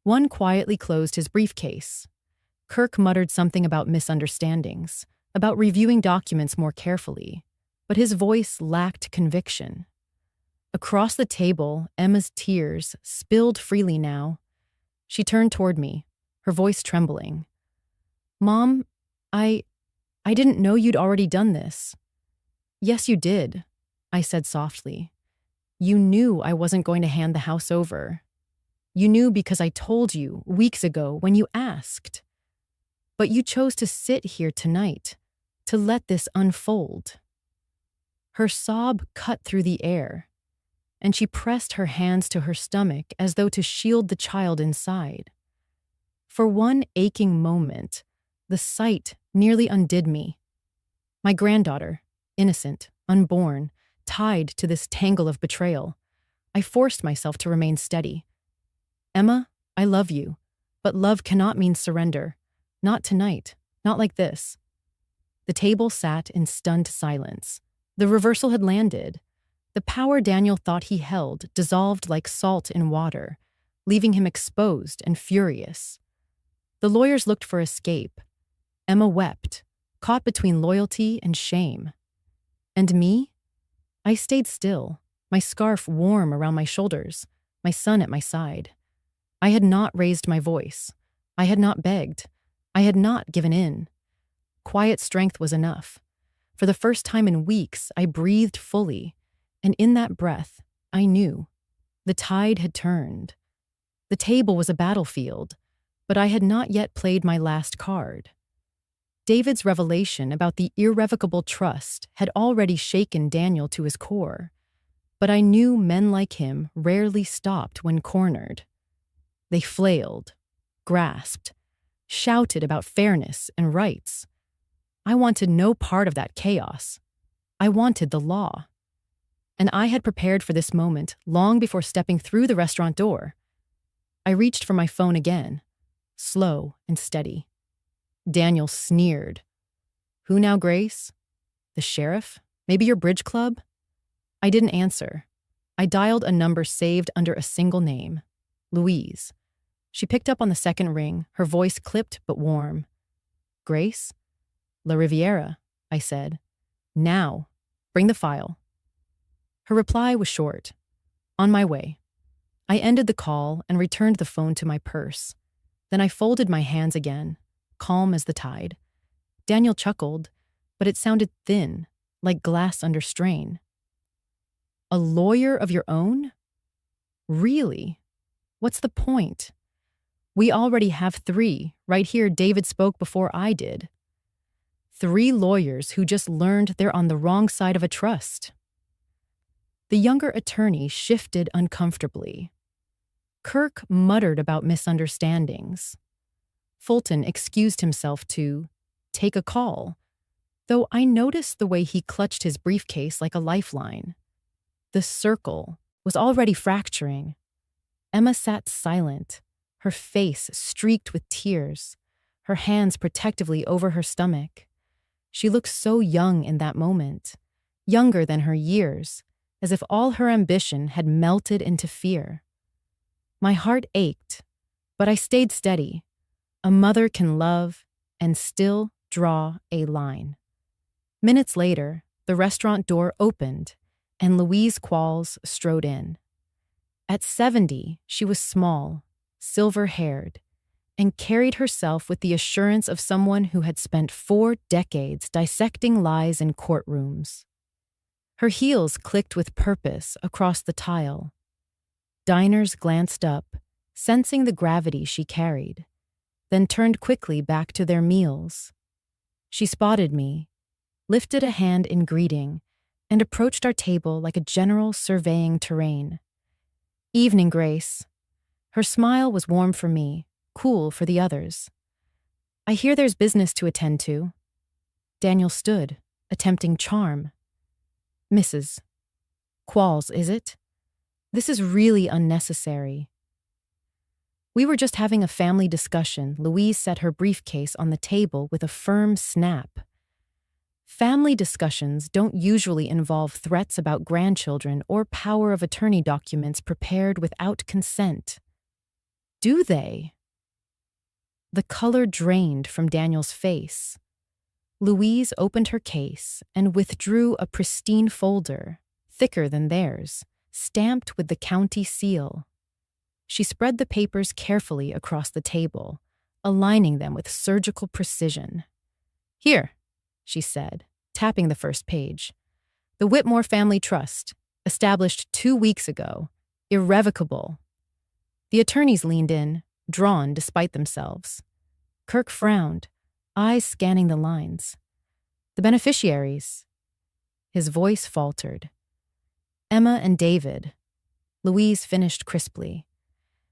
One quietly closed his briefcase. Kirk muttered something about misunderstandings, about reviewing documents more carefully, but his voice lacked conviction. Across the table, Emma's tears spilled freely now. She turned toward me, her voice trembling. "Mom, I didn't know you'd already done this." "Yes, you did," I said softly. "You knew I wasn't going to hand the house over. You knew because I told you weeks ago when you asked. But you chose to sit here tonight, to let this unfold." Her sob cut through the air, and she pressed her hands to her stomach as though to shield the child inside. For one aching moment, the sight nearly undid me. My granddaughter, innocent, unborn, tied to this tangle of betrayal. I forced myself to remain steady. "Emma, I love you. But love cannot mean surrender. Not tonight. Not like this. The table sat in stunned silence. The reversal had landed. The power Daniel thought he held dissolved like salt in water, leaving him exposed and furious. The lawyers looked for escape. Emma wept, caught between loyalty and shame. And me? I stayed still, my scarf warm around my shoulders, my son at my side. I had not raised my voice. I had not begged. I had not given in. Quiet strength was enough. For the first time in weeks, I breathed fully, and in that breath, I knew. The tide had turned. The table was a battlefield, but I had not yet played my last card. David's revelation about the irrevocable trust had already shaken Daniel to his core, but I knew men like him rarely stopped when cornered. They flailed, grasped, shouted about fairness and rights. I wanted no part of that chaos. I wanted the law. And I had prepared for this moment long before stepping through the restaurant door. I reached for my phone again, slow and steady. Daniel sneered. Who now, Grace? The sheriff? Maybe your bridge club? I didn't answer. I dialed a number saved under a single name, Louise. She picked up on the second ring, her voice clipped but warm. Grace? La Riviera, I said. Now, bring the file. Her reply was short. On my way. I ended the call and returned the phone to my purse. Then I folded my hands again, calm as the tide. Daniel chuckled, but it sounded thin, like glass under strain. A lawyer of your own? Really? What's the point? We already have 3. Right here, David spoke before I did. 3 lawyers who just learned they're on the wrong side of a trust. The younger attorney shifted uncomfortably. Kirk muttered about misunderstandings. Fulton excused himself to take a call, though I noticed the way he clutched his briefcase like a lifeline. The circle was already fracturing. Emma sat silent, her face streaked with tears, her hands protectively over her stomach. She looked so young in that moment, younger than her years, as if all her ambition had melted into fear. My heart ached, but I stayed steady. A mother can love and still draw a line. Minutes later, the restaurant door opened, and Louise Qualls strode in. At 70, she was small, silver-haired, and carried herself with the assurance of someone who had spent 4 decades dissecting lies in courtrooms. Her heels clicked with purpose across the tile. Diners glanced up, sensing the gravity she carried, then turned quickly back to their meals. She spotted me, lifted a hand in greeting, and approached our table like a general surveying terrain. Evening, Grace. Her smile was warm for me, cool for the others. I hear there's business to attend to. Daniel stood, attempting charm. Mrs. Qualls, is it? This is really unnecessary. We were just having a family discussion. Louise set her briefcase on the table with a firm snap. Family discussions don't usually involve threats about grandchildren or power of attorney documents prepared without consent. Do they? The color drained from Daniel's face. Louise opened her case and withdrew a pristine folder, thicker than theirs, stamped with the county seal. She spread the papers carefully across the table, aligning them with surgical precision. Here, she said, tapping the first page. The Whitmore Family Trust, established 2 weeks ago, irrevocable. The attorneys leaned in, drawn despite themselves. Kirk frowned, eyes scanning the lines. The beneficiaries. His voice faltered. Emma and David. Louise finished crisply.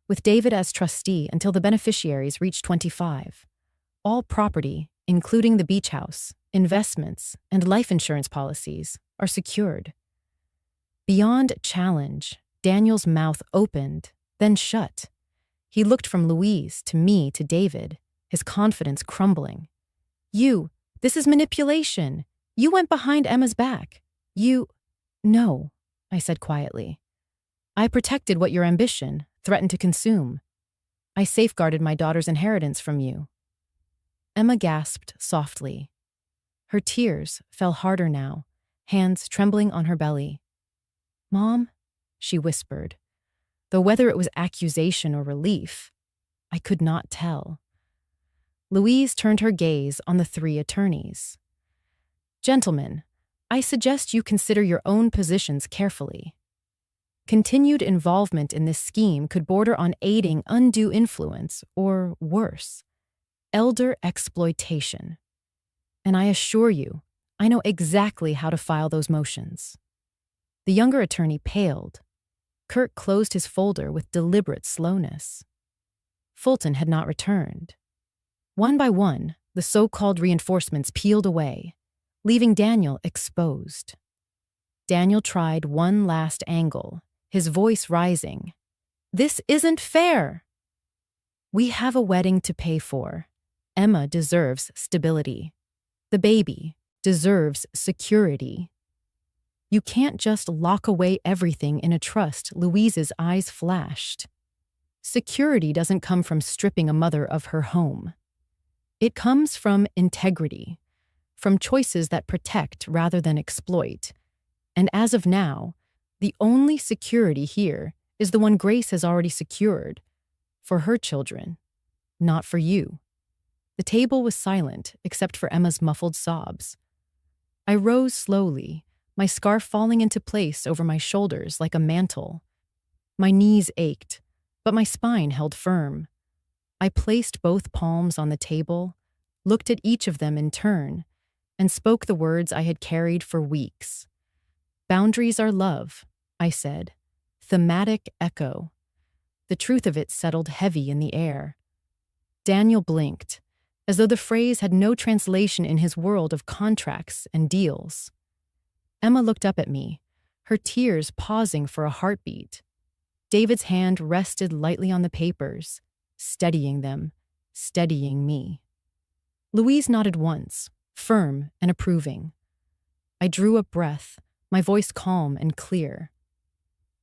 With David as trustee until the beneficiaries reached 25. All property, including the beach house, investments, and life insurance policies, are secured. Beyond challenge, Daniel's mouth opened, then shut. He looked from Louise to me to David, his confidence crumbling. This is manipulation. You went behind Emma's back. No, I said quietly. I protected what your ambition threatened to consume. I safeguarded my daughter's inheritance from you. Emma gasped softly. Her tears fell harder now, hands trembling on her belly. Mom, she whispered, though whether it was accusation or relief, I could not tell. Louise turned her gaze on the three attorneys. Gentlemen, I suggest you consider your own positions carefully. Continued involvement in this scheme could border on aiding undue influence or, worse, elder exploitation. And I assure you, I know exactly how to file those motions. The younger attorney paled. Kirk closed his folder with deliberate slowness. Fulton had not returned. One by one, the so-called reinforcements peeled away, leaving Daniel exposed. Daniel tried one last angle, his voice rising. This isn't fair. We have a wedding to pay for. Emma deserves stability. The baby deserves security. You can't just lock away everything in a trust. Louise's eyes flashed. Security doesn't come from stripping a mother of her home. It comes from integrity, from choices that protect rather than exploit. And as of now, the only security here is the one Grace has already secured, for her children, not for you. The table was silent except for Emma's muffled sobs. I rose slowly, my scarf falling into place over my shoulders like a mantle. My knees ached, but my spine held firm. I placed both palms on the table, looked at each of them in turn, and spoke the words I had carried for weeks. Boundaries are love, I said, thematic echo. The truth of it settled heavy in the air. Daniel blinked, as though the phrase had no translation in his world of contracts and deals. Emma looked up at me, her tears pausing for a heartbeat. David's hand rested lightly on the papers, steadying them, steadying me. Louise nodded once, firm and approving. I drew a breath, my voice calm and clear.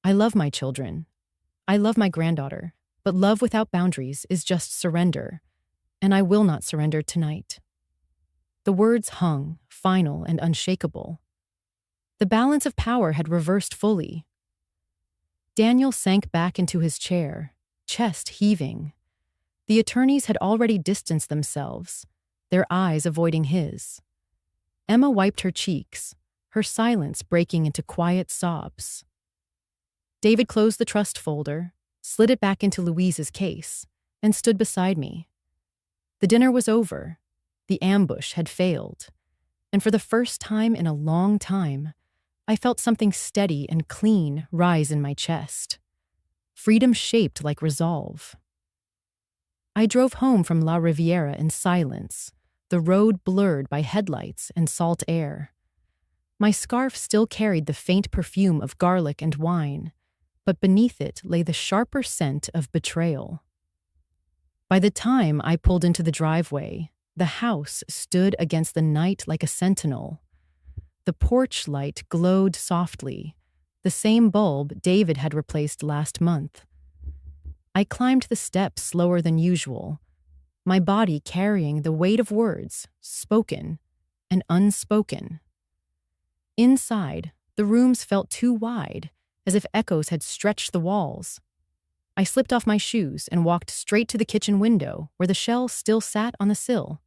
I love my children. I love my granddaughter, but love without boundaries is just surrender, and I will not surrender tonight. The words hung, final and unshakable. The balance of power had reversed fully. Daniel sank back into his chair, chest heaving. The attorneys had already distanced themselves, their eyes avoiding his. Emma wiped her cheeks, her silence breaking into quiet sobs. David closed the trust folder, slid it back into Louise's case, and stood beside me. The dinner was over. The ambush had failed. And for the first time in a long time, I felt something steady and clean rise in my chest. Freedom shaped like resolve. I drove home from La Riviera in silence, the road blurred by headlights and salt air. My scarf still carried the faint perfume of garlic and wine, but beneath it lay the sharper scent of betrayal. By the time I pulled into the driveway, the house stood against the night like a sentinel. The porch light glowed softly, the same bulb David had replaced last month. I climbed the steps slower than usual, my body carrying the weight of words, spoken and unspoken. Inside, the rooms felt too wide, as if echoes had stretched the walls. I slipped off my shoes and walked straight to the kitchen window where the shell still sat on the sill.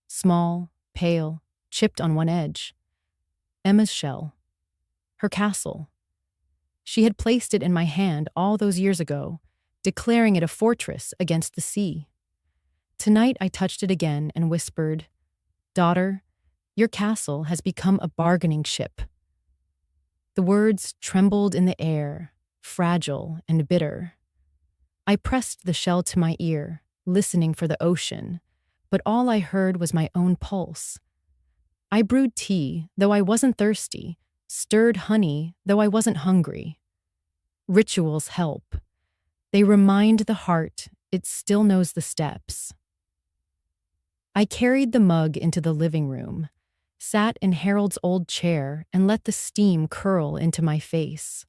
Small, pale, chipped on one edge. Emma's shell. Her castle. She had placed it in my hand all those years ago, declaring it a fortress against the sea. Tonight I touched it again and whispered, "Daughter, your castle has become a bargaining chip." The words trembled in the air, fragile and bitter. I pressed the shell to my ear, listening for the ocean, but all I heard was my own pulse. I brewed tea, though I wasn't thirsty, stirred honey, though I wasn't hungry. Rituals help. They remind the heart it still knows the steps. I carried the mug into the living room, sat in Harold's old chair, and let the steam curl into my face.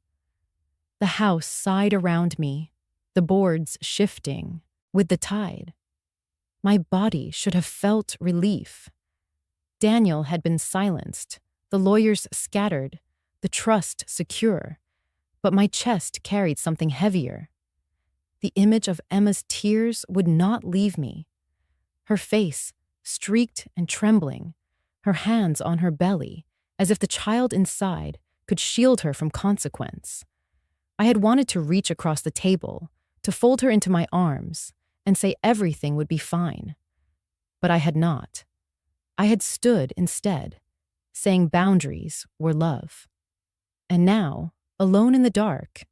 The house sighed around me, the boards shifting with the tide. My body should have felt relief. Daniel had been silenced, the lawyers scattered, the trust secure, but my chest carried something heavier. The image of Emma's tears would not leave me. Her face, streaked and trembling, her hands on her belly, as if the child inside could shield her from consequence. I had wanted to reach across the table, to fold her into my arms, and say everything would be fine. But I had not. I had stood instead, saying boundaries were love. And now, alone in the dark,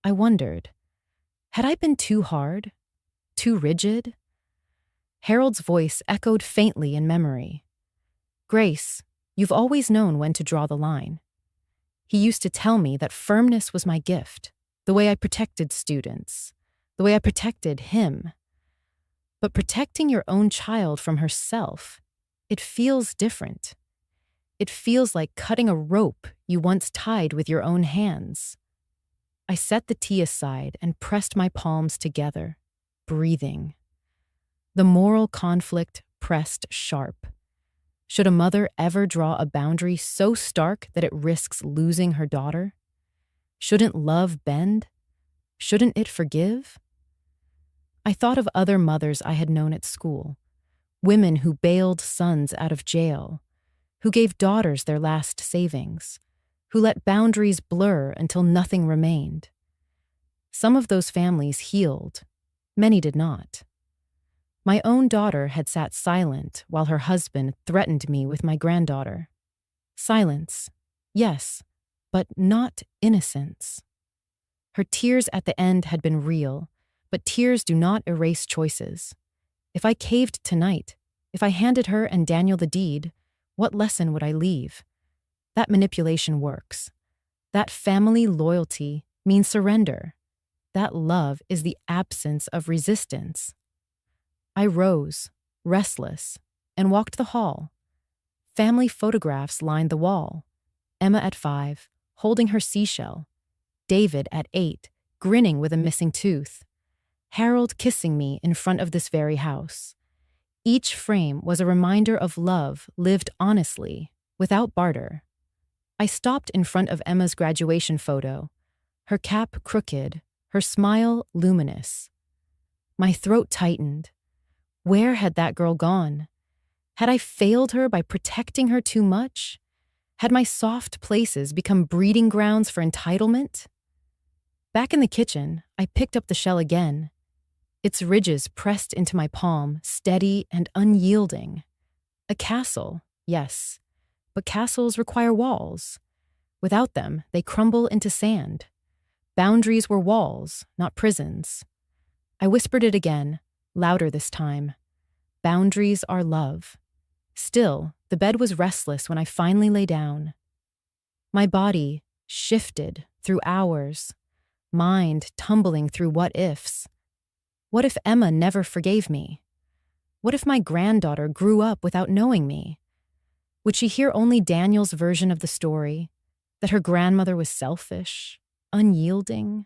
I wondered, had I been too hard? Too rigid? Harold's voice echoed faintly in memory. Grace, you've always known when to draw the line. He used to tell me that firmness was my gift, the way I protected students, the way I protected him. But protecting your own child from herself, it feels different. It feels like cutting a rope you once tied with your own hands. I set the tea aside and pressed my palms together, breathing. The moral conflict pressed sharp. Should a mother ever draw a boundary so stark that it risks losing her daughter? Shouldn't love bend? Shouldn't it forgive? I thought of other mothers I had known at school, women who bailed sons out of jail, who gave daughters their last savings, who let boundaries blur until nothing remained. Some of those families healed, many did not. My own daughter had sat silent while her husband threatened me with my granddaughter. Silence, yes, but not innocence. Her tears at the end had been real, but tears do not erase choices. If I caved tonight, if I handed her and Daniel the deed, what lesson would I leave? That manipulation works. That family loyalty means surrender. That love is the absence of resistance. I rose, restless, and walked the hall. Family photographs lined the wall. Emma at 5, holding her seashell. David at 8, grinning with a missing tooth. Harold kissing me in front of this very house. Each frame was a reminder of love lived honestly, without barter. I stopped in front of Emma's graduation photo, her cap crooked, her smile luminous. My throat tightened. Where had that girl gone? Had I failed her by protecting her too much? Had my soft places become breeding grounds for entitlement? Back in the kitchen, I picked up the shell again. Its ridges pressed into my palm, steady and unyielding. A castle, yes, but castles require walls. Without them, they crumble into sand. Boundaries were walls, not prisons. I whispered it again, louder this time. Boundaries are love. Still, the bed was restless when I finally lay down. My body shifted through hours, mind tumbling through what-ifs. What if Emma never forgave me? What if my granddaughter grew up without knowing me? Would she hear only Daniel's version of the story, that her grandmother was selfish, unyielding,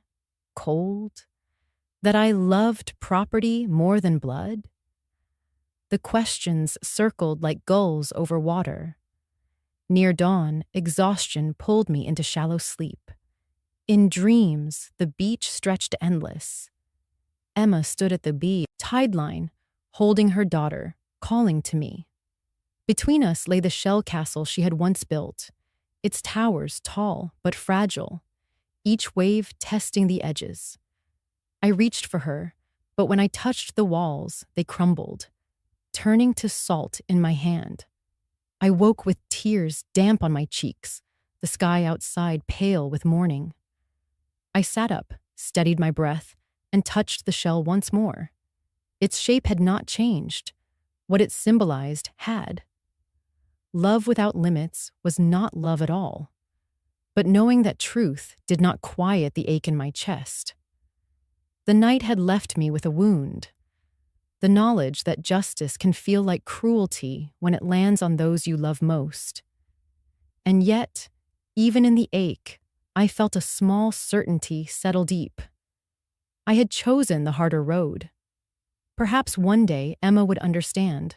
cold, that I loved property more than blood? The questions circled like gulls over water. Near dawn, exhaustion pulled me into shallow sleep. In dreams, the beach stretched endless. Emma stood at the tide line, holding her daughter, calling to me. Between us lay the shell castle she had once built, its towers tall but fragile, each wave testing the edges. I reached for her, but when I touched the walls, they crumbled, turning to salt in my hand. I woke with tears damp on my cheeks, the sky outside pale with morning. I sat up, steadied my breath, and touched the shell once more. Its shape had not changed. What it symbolized had. Love without limits was not love at all. But knowing that truth did not quiet the ache in my chest. The night had left me with a wound. The knowledge that justice can feel like cruelty when it lands on those you love most. And yet, even in the ache, I felt a small certainty settle deep. I had chosen the harder road. Perhaps one day Emma would understand.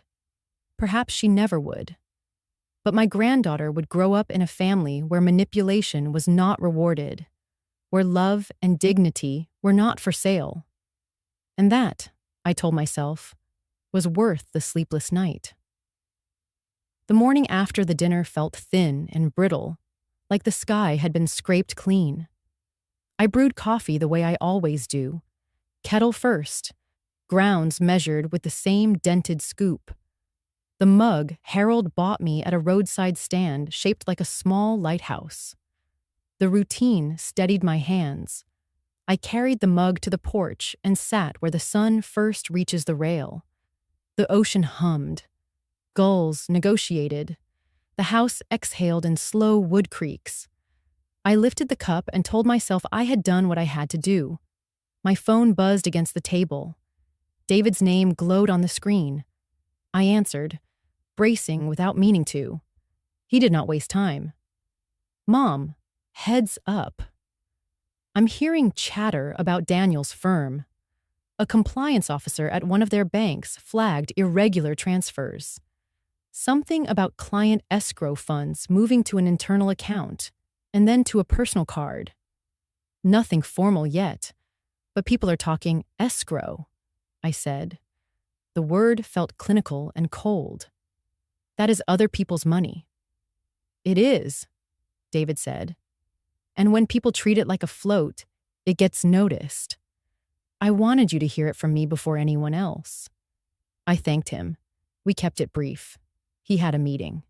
Perhaps she never would. But my granddaughter would grow up in a family where manipulation was not rewarded, where love and dignity were not for sale. And that, I told myself, was worth the sleepless night. The morning after the dinner felt thin and brittle, like the sky had been scraped clean. I brewed coffee the way I always do, kettle first, grounds measured with the same dented scoop. The mug Harold bought me at a roadside stand shaped like a small lighthouse. The routine steadied my hands. I carried the mug to the porch and sat where the sun first reaches the rail. The ocean hummed. Gulls negotiated. The house exhaled in slow wood creaks. I lifted the cup and told myself I had done what I had to do. My phone buzzed against the table. David's name glowed on the screen. I answered, bracing without meaning to. He did not waste time. "Mom, heads up. I'm hearing chatter about Daniel's firm. A compliance officer at one of their banks flagged irregular transfers. Something about client escrow funds moving to an internal account and then to a personal card. Nothing formal yet, but people are talking escrow," I said. The word felt clinical and cold. "That is other people's money." "It is," David said. "And when people treat it like a float, it gets noticed. I wanted you to hear it from me before anyone else." I thanked him. We kept it brief. He had a meeting.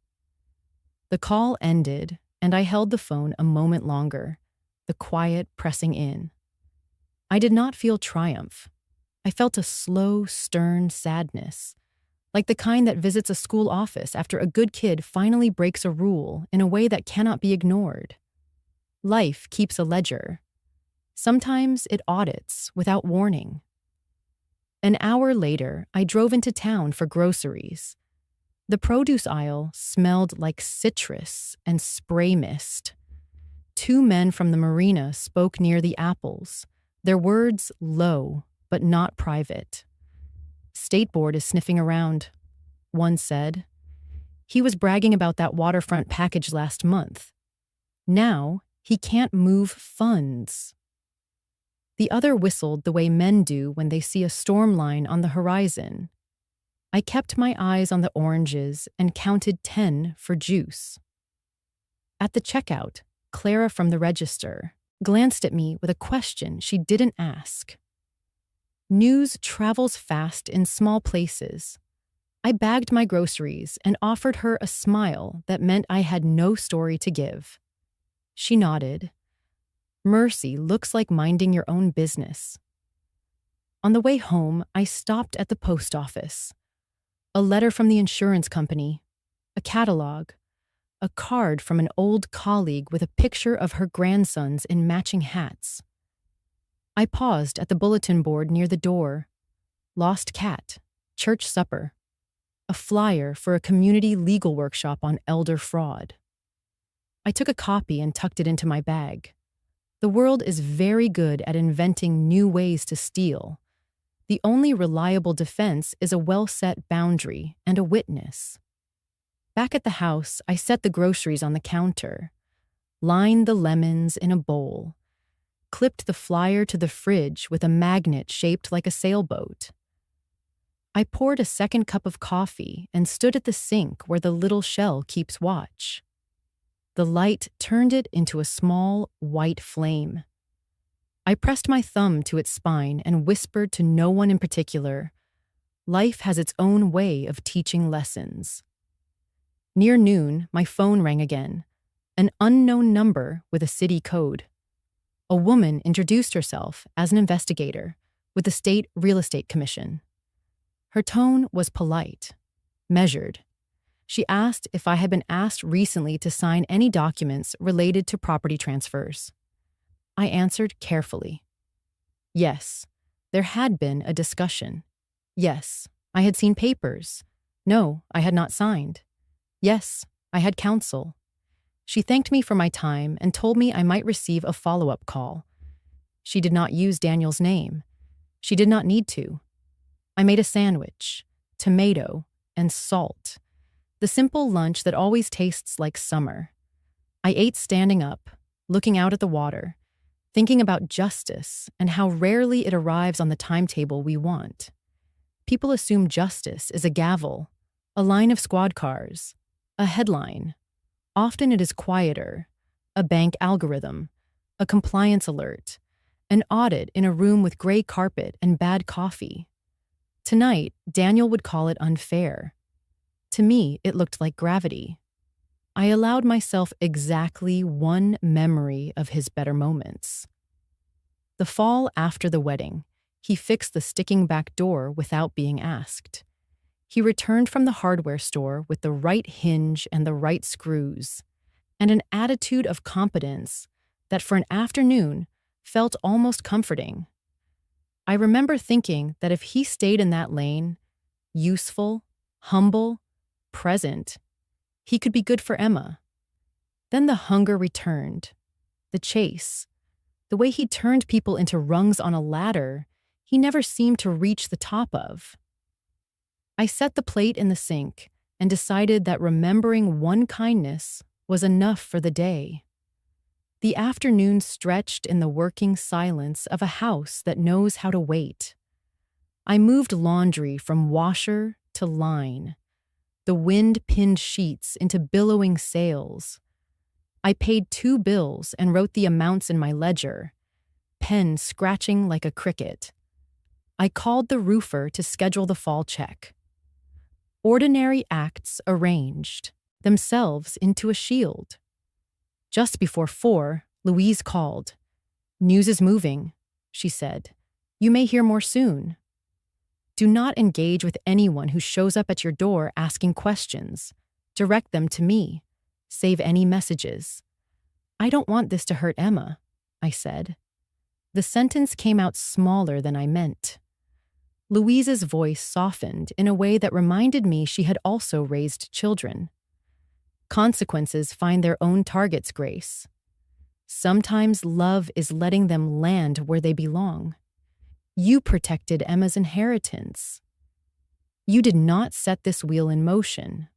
The call ended, and I held the phone a moment longer, the quiet pressing in. I did not feel triumph. I felt a slow, stern sadness, like the kind that visits a school office after a good kid finally breaks a rule in a way that cannot be ignored. Life keeps a ledger. Sometimes it audits without warning. An hour later, I drove into town for groceries. The produce aisle smelled like citrus and spray mist. Two men from the marina spoke near the apples, their words low but not private. "State Board is sniffing around," one said. "He was bragging about that waterfront package last month. Now he can't move funds." The other whistled the way men do when they see a storm line on the horizon. I kept my eyes on the oranges and counted 10 for juice. At the checkout, Clara from the register glanced at me with a question she didn't ask. News travels fast in small places. I bagged my groceries and offered her a smile that meant I had no story to give. She nodded. Mercy looks like minding your own business. On the way home, I stopped at the post office. A letter from the insurance company, a catalog, a card from an old colleague with a picture of her grandsons in matching hats. I paused at the bulletin board near the door. Lost cat, church supper, a flyer for a community legal workshop on elder fraud. I took a copy and tucked it into my bag. The world is very good at inventing new ways to steal. The only reliable defense is a well-set boundary and a witness. Back at the house, I set the groceries on the counter, lined the lemons in a bowl, clipped the flyer to the fridge with a magnet shaped like a sailboat. I poured a second cup of coffee and stood at the sink where the little shell keeps watch. The light turned it into a small, white flame. I pressed my thumb to its spine and whispered to no one in particular, "Life has its own way of teaching lessons." Near noon, my phone rang again, an unknown number with a city code. A woman introduced herself as an investigator with the State Real Estate Commission. Her tone was polite, measured. She asked if I had been asked recently to sign any documents related to property transfers. I answered carefully. Yes, There had been a discussion. Yes, I had seen papers. No, I had not signed. Yes, I had counsel. She thanked me for my time and told me I might receive a follow-up call. She did not use Daniel's name. She did not need to. I made a sandwich, tomato, and salt. The simple lunch that always tastes like summer. I ate standing up, looking out at the water, thinking about justice and how rarely it arrives on the timetable we want. People assume justice is a gavel, a line of squad cars, a headline. Often it is quieter, a bank algorithm, a compliance alert, an audit in a room with gray carpet and bad coffee. Tonight, Daniel would call it unfair. To me, it looked like gravity. I allowed myself exactly one memory of his better moments. The fall after the wedding, he fixed the sticking back door without being asked. He returned from the hardware store with the right hinge and the right screws, and an attitude of competence that for an afternoon felt almost comforting. I remember thinking that if he stayed in that lane, useful, humble, present, he could be good for Emma. Then the hunger returned, the chase, the way he turned people into rungs on a ladder he never seemed to reach the top of. I set the plate in the sink and decided that remembering one kindness was enough for the day. The afternoon stretched in the working silence of a house that knows how to wait. I moved laundry from washer to line. The wind pinned sheets into billowing sails. I paid 2 bills and wrote the amounts in my ledger, pen scratching like a cricket. I called the roofer to schedule the fall check. Ordinary acts arranged themselves into a shield. Just before 4, Louise called. "News is moving," she said. "You may hear more soon." Do not engage with anyone who shows up at your door asking questions. Direct them to me. Save any messages. "I don't want this to hurt Emma," I said. The sentence came out smaller than I meant. Louise's voice softened in a way that reminded me she had also raised children. Consequences find their own targets, Grace. Sometimes love is letting them land where they belong. You protected Emma's inheritance. You did not set this wheel in motion.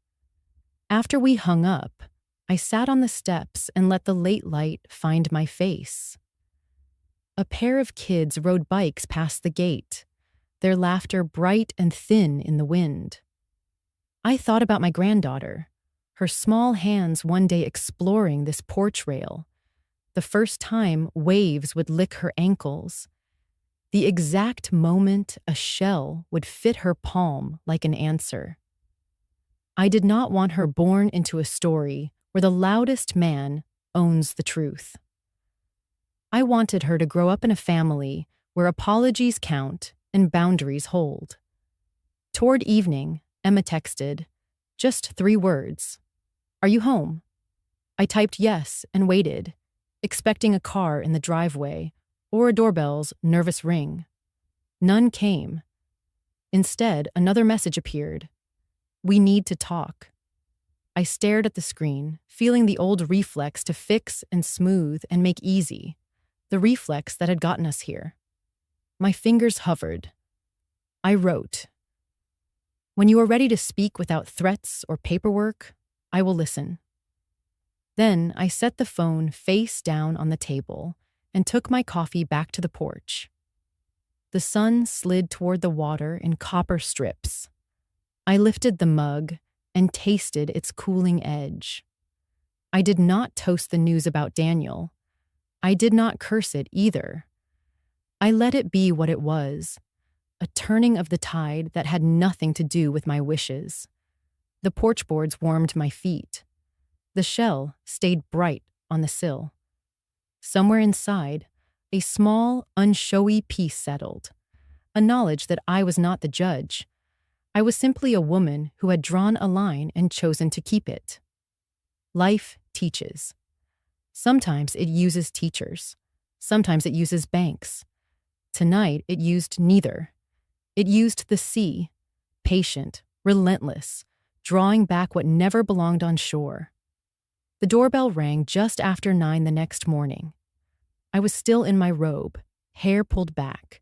After we hung up, I sat on the steps and let the late light find my face. A pair of kids rode bikes past the gate, their laughter bright and thin in the wind. I thought about my granddaughter, her small hands one day exploring this porch rail, the first time waves would lick her ankles, the exact moment a shell would fit her palm like an answer. I did not want her born into a story where the loudest man owns the truth. I wanted her to grow up in a family where apologies count and boundaries hold. Toward evening, Emma texted, just 3 words. "Are you home?" I typed yes and waited, expecting a car in the driveway or a doorbell's nervous ring. None came. Instead, another message appeared. "We need to talk." I stared at the screen, feeling the old reflex to fix and smooth and make easy, the reflex that had gotten us here. My fingers hovered. I wrote, "When you are ready to speak without threats or paperwork, I will listen." Then I set the phone face down on the table and took my coffee back to the porch. The sun slid toward the water in copper strips. I lifted the mug and tasted its cooling edge. I did not toast the news about Daniel. I did not curse it either. I let it be what it was, a turning of the tide that had nothing to do with my wishes. The porch boards warmed my feet. The shell stayed bright on the sill. Somewhere inside, a small, unshowy peace settled, a knowledge that I was not the judge. I was simply a woman who had drawn a line and chosen to keep it. Life teaches. Sometimes it uses teachers. Sometimes it uses banks. Tonight, it used neither. It used the sea, patient, relentless, drawing back what never belonged on shore. The doorbell rang just after 9 the next morning. I was still in my robe, hair pulled back,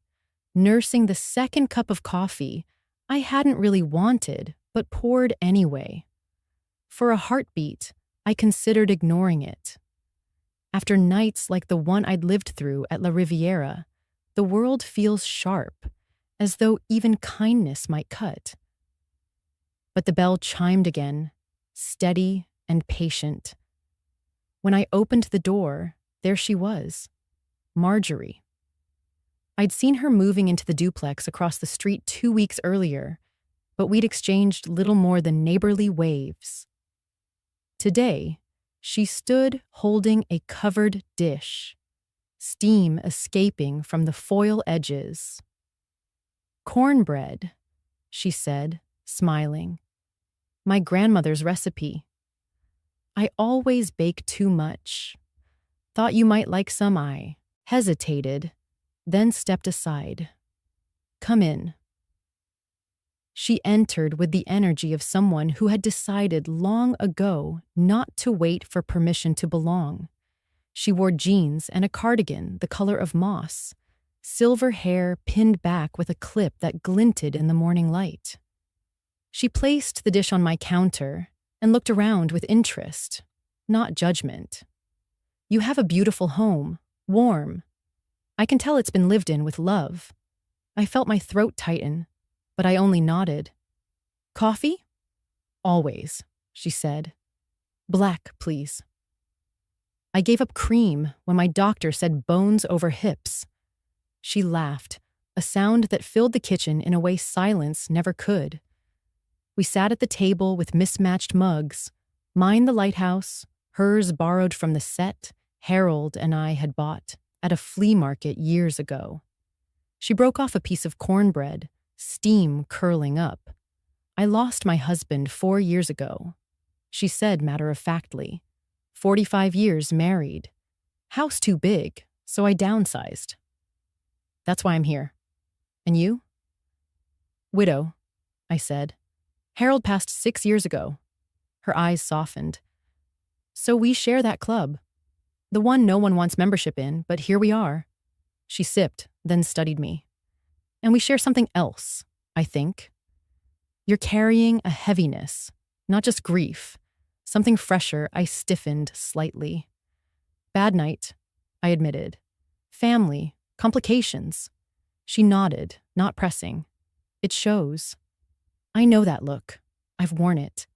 nursing the second cup of coffee I hadn't really wanted, but poured anyway. For a heartbeat, I considered ignoring it. After nights like the one I'd lived through at La Riviera, the world feels sharp, as though even kindness might cut. But the bell chimed again, steady and patient. When I opened the door, there she was, Marjorie. I'd seen her moving into the duplex across the street 2 weeks earlier, but we'd exchanged little more than neighborly waves. Today, she stood holding a covered dish, steam escaping from the foil edges. "Cornbread," she said, smiling. "My grandmother's recipe. I always bake too much. Thought you might like some." I hesitated, then stepped aside. "Come in." She entered with the energy of someone who had decided long ago not to wait for permission to belong. She wore jeans and a cardigan the color of moss, silver hair pinned back with a clip that glinted in the morning light. She placed the dish on my counter and looked around with interest, not judgment. "You have a beautiful home, warm. I can tell it's been lived in with love." I felt my throat tighten, but I only nodded. "Coffee?" "Always," she said. "Black, please." I gave up cream when my doctor said bones over hips. She laughed, a sound that filled the kitchen in a way silence never could. We sat at the table with mismatched mugs, mine the lighthouse, hers borrowed from the set Harold and I had bought at a flea market years ago. She broke off a piece of cornbread, steam curling up. "I lost my husband 4 years ago," she said matter-of-factly. 45 years married. House too big, so I downsized. That's why I'm here. And you?" "Widow," I said. "Harold passed 6 years ago." Her eyes softened. "So we share that club. The one no one wants membership in, but here we are." She sipped, then studied me. "And we share something else, I think. You're carrying a heaviness, not just grief. Something fresher." I stiffened slightly. "Bad night," I admitted. "Family, complications." She nodded, not pressing. "It shows." I know that look. I've worn it.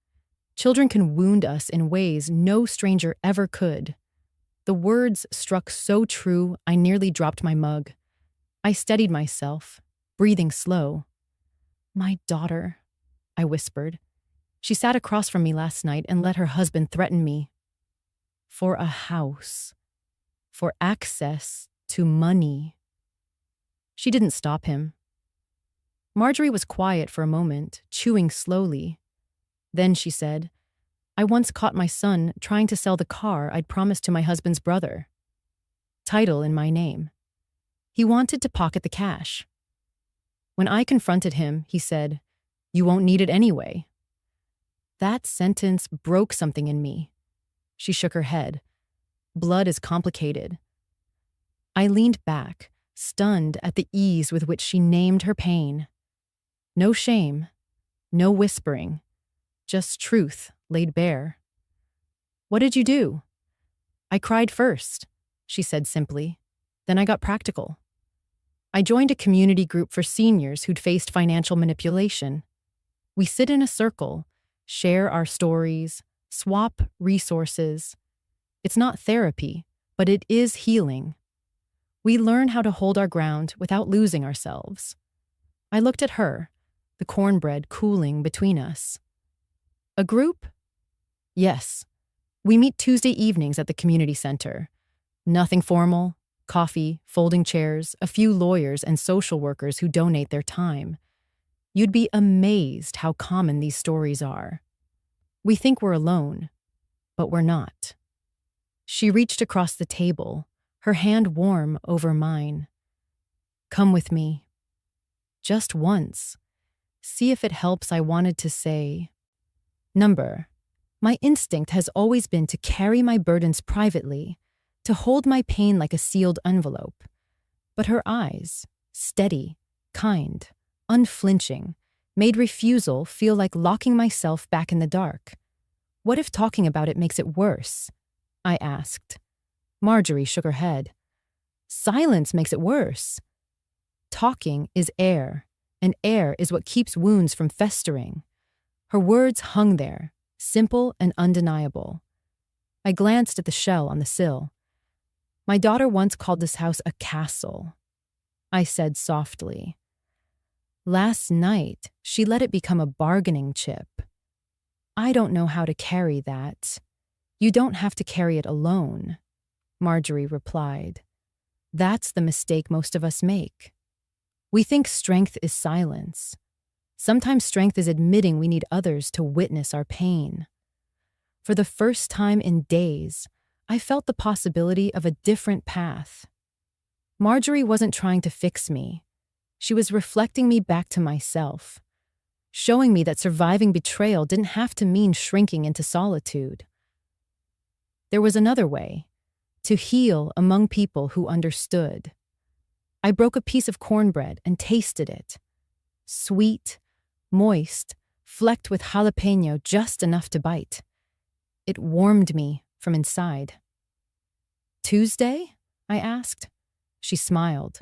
Children can wound us in ways no stranger ever could. The words struck so true, I nearly dropped my mug. I steadied myself, breathing slow. "My daughter," I whispered. "She sat across from me last night and let her husband threaten me. For a house. For access to money." She didn't stop him. Marjorie was quiet for a moment, chewing slowly. Then she said, "I once caught my son trying to sell the car I'd promised to my husband's brother. Title in my name. He wanted to pocket the cash. When I confronted him, he said, 'You won't need it anyway.' That sentence broke something in me." She shook her head. "Blood is complicated." I leaned back, stunned at the ease with which she named her pain. No shame, no whispering, just truth laid bare. "What did you do?" "I cried first," she said simply. "Then I got practical. I joined a community group for seniors who'd faced financial manipulation. We sit in a circle, share our stories, swap resources. It's not therapy, but it is healing. We learn how to hold our ground without losing ourselves." I looked at her, the cornbread cooling between us. "A group?" "Yes. We meet Tuesday evenings at the community center. Nothing formal. Coffee, folding chairs, a few lawyers and social workers who donate their time. You'd be amazed how common these stories are. We think we're alone, but we're not." She reached across the table, her hand warm over mine. Come with me. Just once. See if it helps, I wanted to say. Number. My instinct has always been to carry my burdens privately, to hold my pain like a sealed envelope. But her eyes, steady, kind, unflinching, made refusal feel like locking myself back in the dark. What if talking about it makes it worse? I asked. Marjorie shook her head. Silence makes it worse. Talking is air, and air is what keeps wounds from festering. Her words hung there, simple and undeniable. I glanced at the shell on the sill. My daughter once called this house a castle. I said softly. Last night, she let it become a bargaining chip. I don't know how to carry that. You don't have to carry it alone, Marjorie replied. That's the mistake most of us make. We think strength is silence. Sometimes strength is admitting we need others to witness our pain. For the first time in days, I felt the possibility of a different path. Marjorie wasn't trying to fix me. She was reflecting me back to myself, showing me that surviving betrayal didn't have to mean shrinking into solitude. There was another way, to heal among people who understood. I broke a piece of cornbread and tasted it. Sweet, moist, flecked with jalapeno just enough to bite. It warmed me from inside. Tuesday? I asked. She smiled.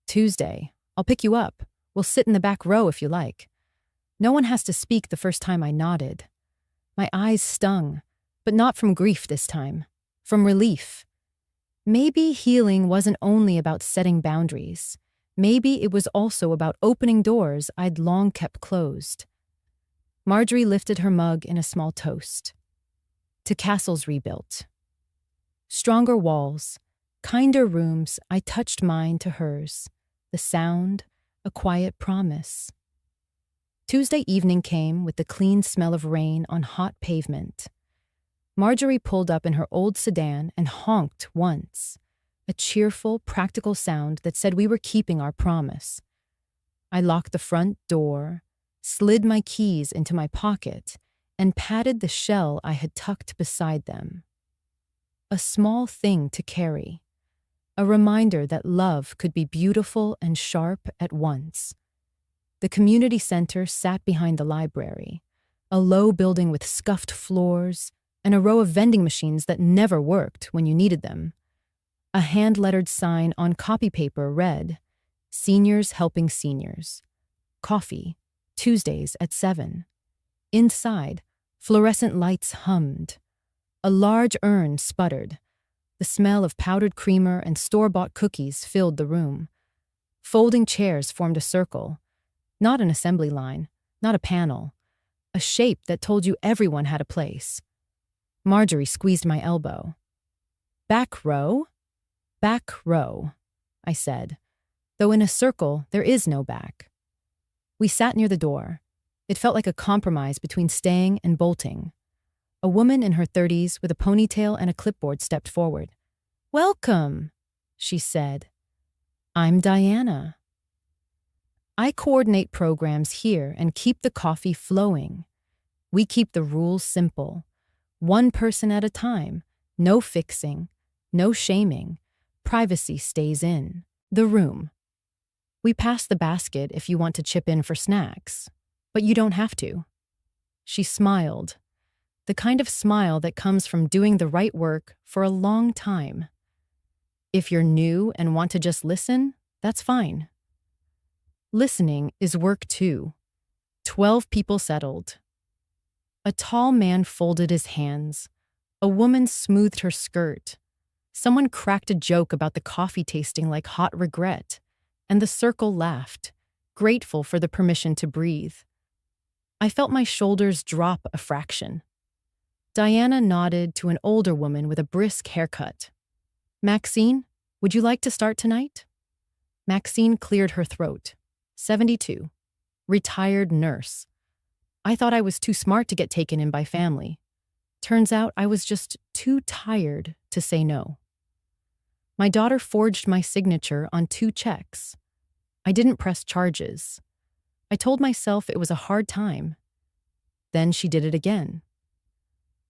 Tuesday. I'll pick you up. We'll sit in the back row if you like. No one has to speak the first time I nodded. My eyes stung, but not from grief this time, from relief. Maybe healing wasn't only about setting boundaries. Maybe it was also about opening doors I'd long kept closed. Marjorie lifted her mug in a small toast. To castles rebuilt. Stronger walls, kinder rooms, I touched mine to hers. The sound, a quiet promise. Tuesday evening came with the clean smell of rain on hot pavement. Marjorie pulled up in her old sedan and honked once, a cheerful, practical sound that said we were keeping our promise. I locked the front door, slid my keys into my pocket, and patted the shell I had tucked beside them. A small thing to carry, a reminder that love could be beautiful and sharp at once. The community center sat behind the library, a low building with scuffed floors, and a row of vending machines that never worked when you needed them. A hand-lettered sign on copy paper read, Seniors Helping Seniors. Coffee, Tuesdays at 7. Inside, fluorescent lights hummed. A large urn sputtered. The smell of powdered creamer and store-bought cookies filled the room. Folding chairs formed a circle. Not an assembly line, not a panel. A shape that told you everyone had a place. Marjorie squeezed my elbow. Back row? Back row, I said, though in a circle there is no back. We sat near the door. It felt like a compromise between staying and bolting. A woman in her 30s with a ponytail and a clipboard stepped forward. Welcome, she said. I'm Diana. I coordinate programs here and keep the coffee flowing. We keep the rules simple. One person at a time, no fixing, no shaming. Privacy stays in the room. We pass the basket if you want to chip in for snacks, but you don't have to. She smiled, the kind of smile that comes from doing the right work for a long time. If you're new and want to just listen, that's fine. Listening is work too. 12 people settled. A tall man folded his hands. A woman smoothed her skirt. Someone cracked a joke about the coffee tasting like hot regret, and the circle laughed, grateful for the permission to breathe. I felt my shoulders drop a fraction. Diana nodded to an older woman with a brisk haircut. Maxine, would you like to start tonight? Maxine cleared her throat. 72. Retired nurse. I thought I was too smart to get taken in by family. Turns out I was just too tired to say no. My daughter forged my signature on 2 checks. I didn't press charges. I told myself it was a hard time. Then she did it again.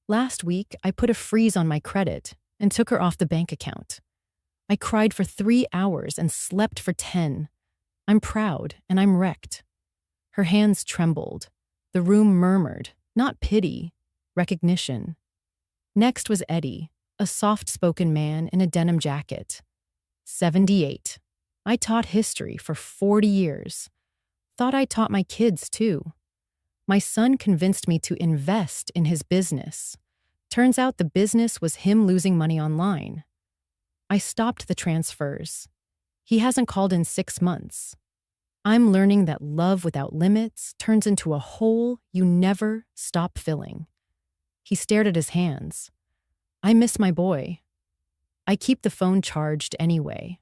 Last week, I put a freeze on my credit and took her off the bank account. I cried for 3 hours and slept for 10. I'm proud and I'm wrecked. Her hands trembled. The room murmured, not pity, recognition. Next was Eddie, a soft-spoken man in a denim jacket. 78. I taught history for 40 years. Thought I taught my kids, too. My son convinced me to invest in his business. Turns out the business was him losing money online. I stopped the transfers. He hasn't called in 6 months. I'm learning that love without limits turns into a hole you never stop filling. He stared at his hands. I miss my boy. I keep the phone charged anyway.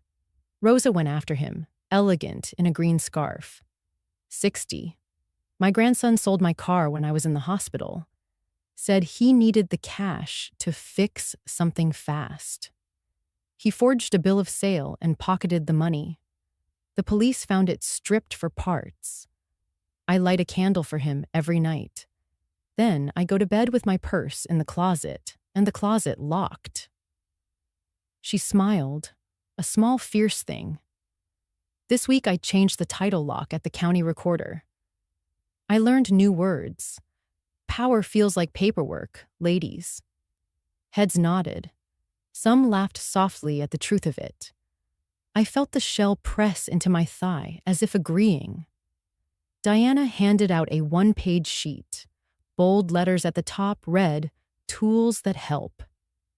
Rosa went after him, elegant in a green scarf. 60. My grandson sold my car when I was in the hospital. Said he needed the cash to fix something fast. He forged a bill of sale and pocketed the money. The police found it stripped for parts. I light a candle for him every night. Then I go to bed with my purse in the closet, and the closet locked. She smiled, a small fierce thing. This week I changed the title lock at the county recorder. I learned new words. Power feels like paperwork, ladies. Heads nodded. Some laughed softly at the truth of it. I felt the shell press into my thigh as if agreeing. Diana handed out a 1-page sheet. Bold letters at the top read, "Tools that help.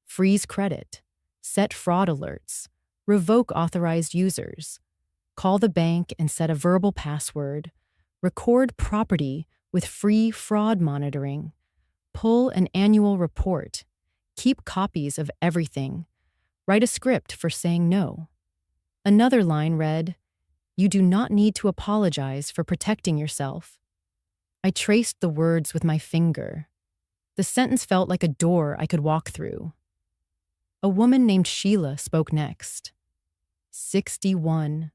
Freeze credit. Set fraud alerts. Revoke authorized users. Call the bank and set a verbal password. Record property with free fraud monitoring. Pull an annual report. Keep copies of everything. Write a script for saying no." Another line read, "You do not need to apologize for protecting yourself." I traced the words with my finger. The sentence felt like a door I could walk through. A woman named Sheila spoke next. 61.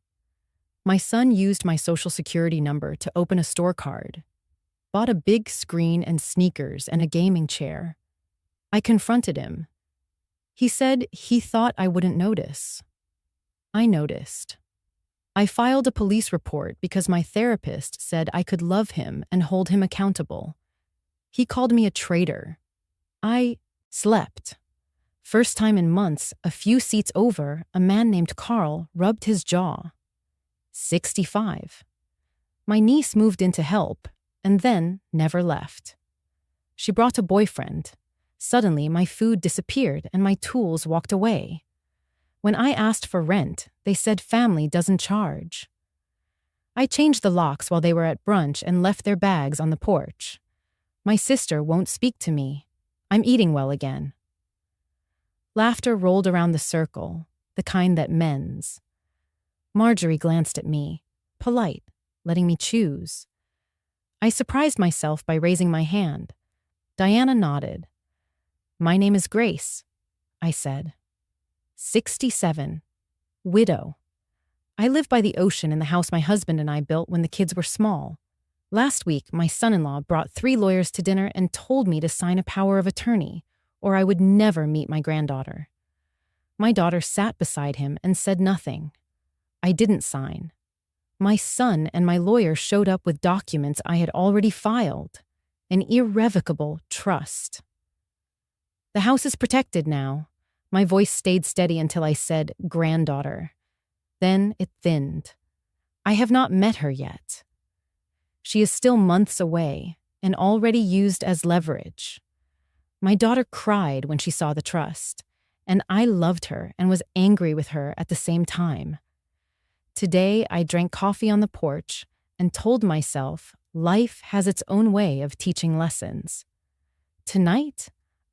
My son used my social security number to open a store card. Bought a big screen and sneakers and a gaming chair. I confronted him. He said he thought I wouldn't notice. I noticed. I filed a police report because my therapist said I could love him and hold him accountable. He called me a traitor. I slept. First time in months, a few seats over, a man named Carl rubbed his jaw. 65. My niece moved in to help, and then never left. She brought a boyfriend. Suddenly, my food disappeared and my tools walked away. When I asked for rent, they said family doesn't charge. I changed the locks while they were at brunch and left their bags on the porch. My sister won't speak to me. I'm eating well again. Laughter rolled around the circle, the kind that mends. Marjorie glanced at me, polite, letting me choose. I surprised myself by raising my hand. Diana nodded. "My name is Grace," I said. 67. Widow. I live by the ocean in the house my husband and I built when the kids were small. Last week, my son-in-law brought 3 lawyers to dinner and told me to sign a power of attorney, or I would never meet my granddaughter. My daughter sat beside him and said nothing. I didn't sign. My son and my lawyer showed up with documents I had already filed. An irrevocable trust. The house is protected now. My voice stayed steady until I said granddaughter. Then it thinned. I have not met her yet. She is still months away and already used as leverage. My daughter cried when she saw the trust, and I loved her and was angry with her at the same time. Today, I drank coffee on the porch and told myself life has its own way of teaching lessons. Tonight,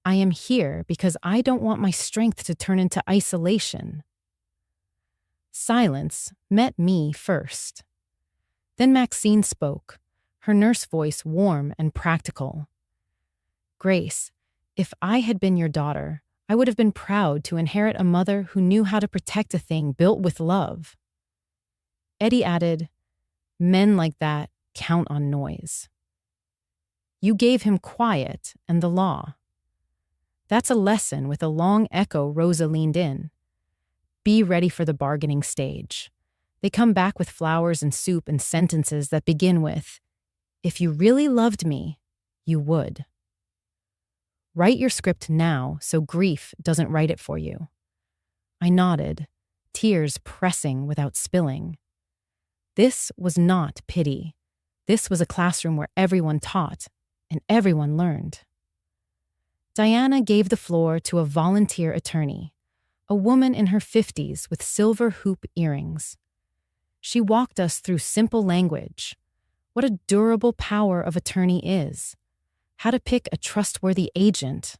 I am here because I don't want my strength to turn into isolation. Silence met me first. Then Maxine spoke, her nurse voice warm and practical. "Grace, if I had been your daughter, I would have been proud to inherit a mother who knew how to protect a thing built with love." Eddie added, "Men like that count on noise. You gave him quiet and the law." That's a lesson with a long echo. Rosa leaned in. Be ready for the bargaining stage. They come back with flowers and soup and sentences that begin with, "If you really loved me, you would." Write your script now so grief doesn't write it for you. I nodded, tears pressing without spilling. This was not pity. This was a classroom where everyone taught and everyone learned. Diana gave the floor to a volunteer attorney, a woman in her 50s with silver hoop earrings. She walked us through simple language, what a durable power of attorney is, how to pick a trustworthy agent,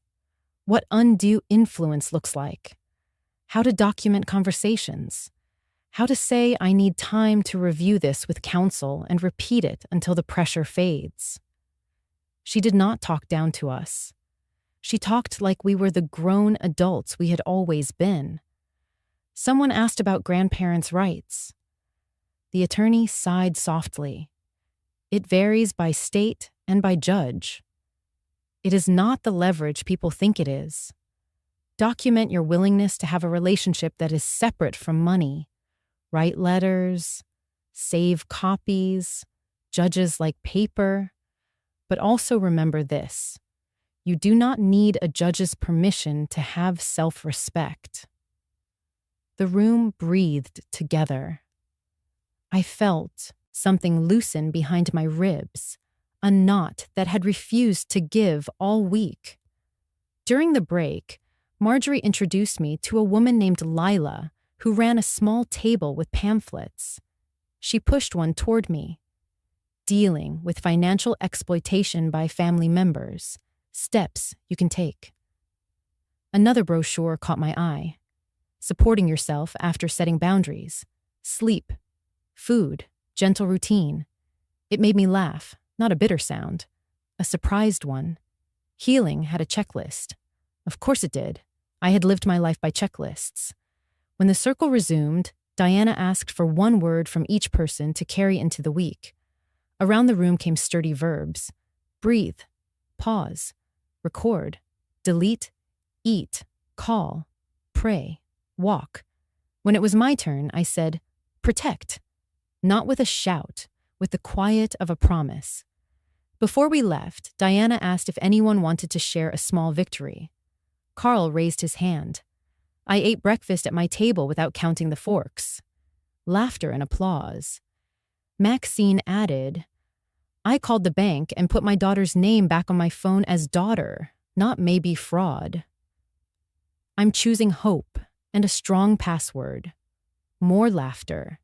what undue influence looks like, how to document conversations, how to say I need time to review this with counsel and repeat it until the pressure fades. She did not talk down to us. She talked like we were the grown adults we had always been. Someone asked about grandparents' rights. The attorney sighed softly. It varies by state and by judge. It is not the leverage people think it is. Document your willingness to have a relationship that is separate from money. Write letters, save copies, judges like paper. But also remember this. You do not need a judge's permission to have self-respect. The room breathed together. I felt something loosen behind my ribs, a knot that had refused to give all week. During the break, Marjorie introduced me to a woman named Lila, who ran a small table with pamphlets. She pushed one toward me. Dealing with financial exploitation by family members. Steps you can take. Another brochure caught my eye. Supporting yourself after setting boundaries. Sleep. Food. Gentle routine. It made me laugh, not a bitter sound. A surprised one. Healing had a checklist. Of course it did. I had lived my life by checklists. When the circle resumed, Diana asked for one word from each person to carry into the week. Around the room came sturdy verbs. Breathe. Pause. Record. Delete. Eat. Call. Pray. Walk. When it was my turn, I said, protect. Not with a shout, with the quiet of a promise. Before we left, Diana asked if anyone wanted to share a small victory. Carl raised his hand. I ate breakfast at my table without counting the forks. Laughter and applause. Maxine added, I called the bank and put my daughter's name back on my phone as daughter, not maybe fraud. I'm choosing hope and a strong password. More laughter.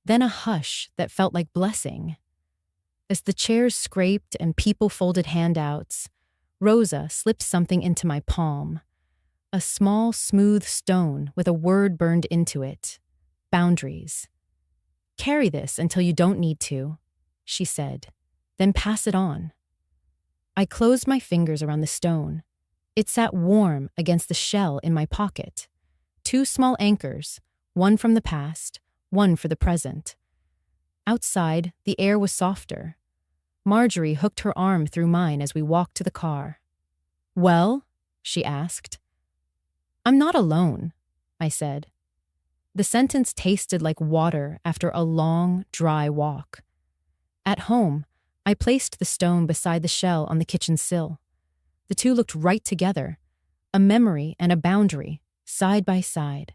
Then a hush that felt like blessing. As the chairs scraped and people folded handouts, Rosa slipped something into my palm. A small, smooth stone with a word burned into it. Boundaries. Carry this until you don't need to, she said. Then pass it on. I closed my fingers around the stone. It sat warm against the shell in my pocket. 2 small anchors, one from the past, one for the present. Outside, the air was softer. Marjorie hooked her arm through mine as we walked to the car. Well? She asked. I'm not alone, I said. The sentence tasted like water after a long, dry walk. At home, I placed the stone beside the shell on the kitchen sill. The two looked right together, a memory and a boundary, side by side.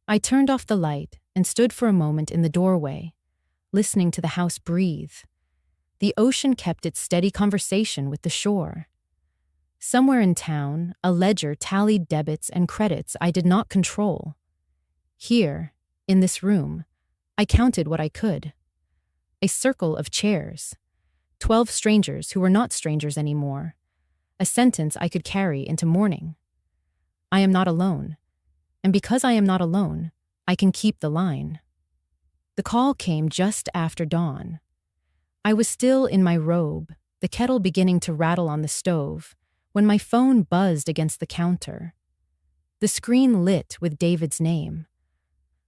I turned off the light and stood for a moment in the doorway, listening to the house breathe. The ocean kept its steady conversation with the shore. Somewhere in town, a ledger tallied debits and credits I did not control. Here, in this room, I counted what I could. A circle of chairs. 12 strangers who were not strangers anymore. A sentence I could carry into morning. I am not alone. And because I am not alone, I can keep the line. The call came just after dawn. I was still in my robe, the kettle beginning to rattle on the stove, when my phone buzzed against the counter. The screen lit with David's name.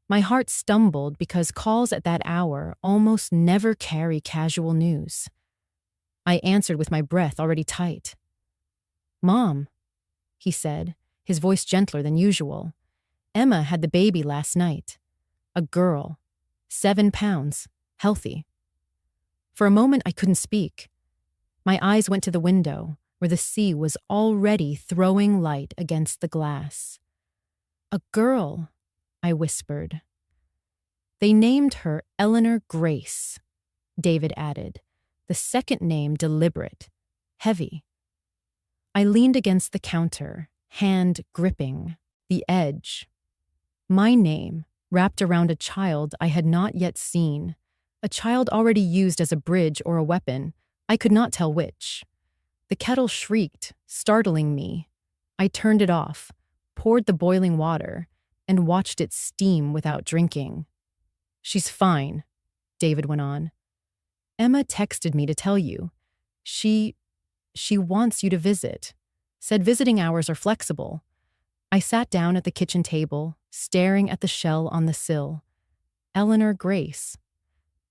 My heart stumbled because calls at that hour almost never carry casual news. I answered with my breath already tight. "Mom," he said, his voice gentler than usual. "Emma had the baby last night. A girl. 7 pounds. Healthy." For a moment I couldn't speak. My eyes went to the window, where the sea was already throwing light against the glass. "A girl," I whispered. "They named her Eleanor Grace," David added, the second name deliberate, heavy. I leaned against the counter, hand gripping the edge. My name, wrapped around a child I had not yet seen, a child already used as a bridge or a weapon, I could not tell which. The kettle shrieked, startling me. I turned it off, poured the boiling water, and watched it steam without drinking. "She's fine," David went on. "Emma texted me to tell you. She wants you to visit. Said visiting hours are flexible." I sat down at the kitchen table, staring at the shell on the sill. Eleanor Grace.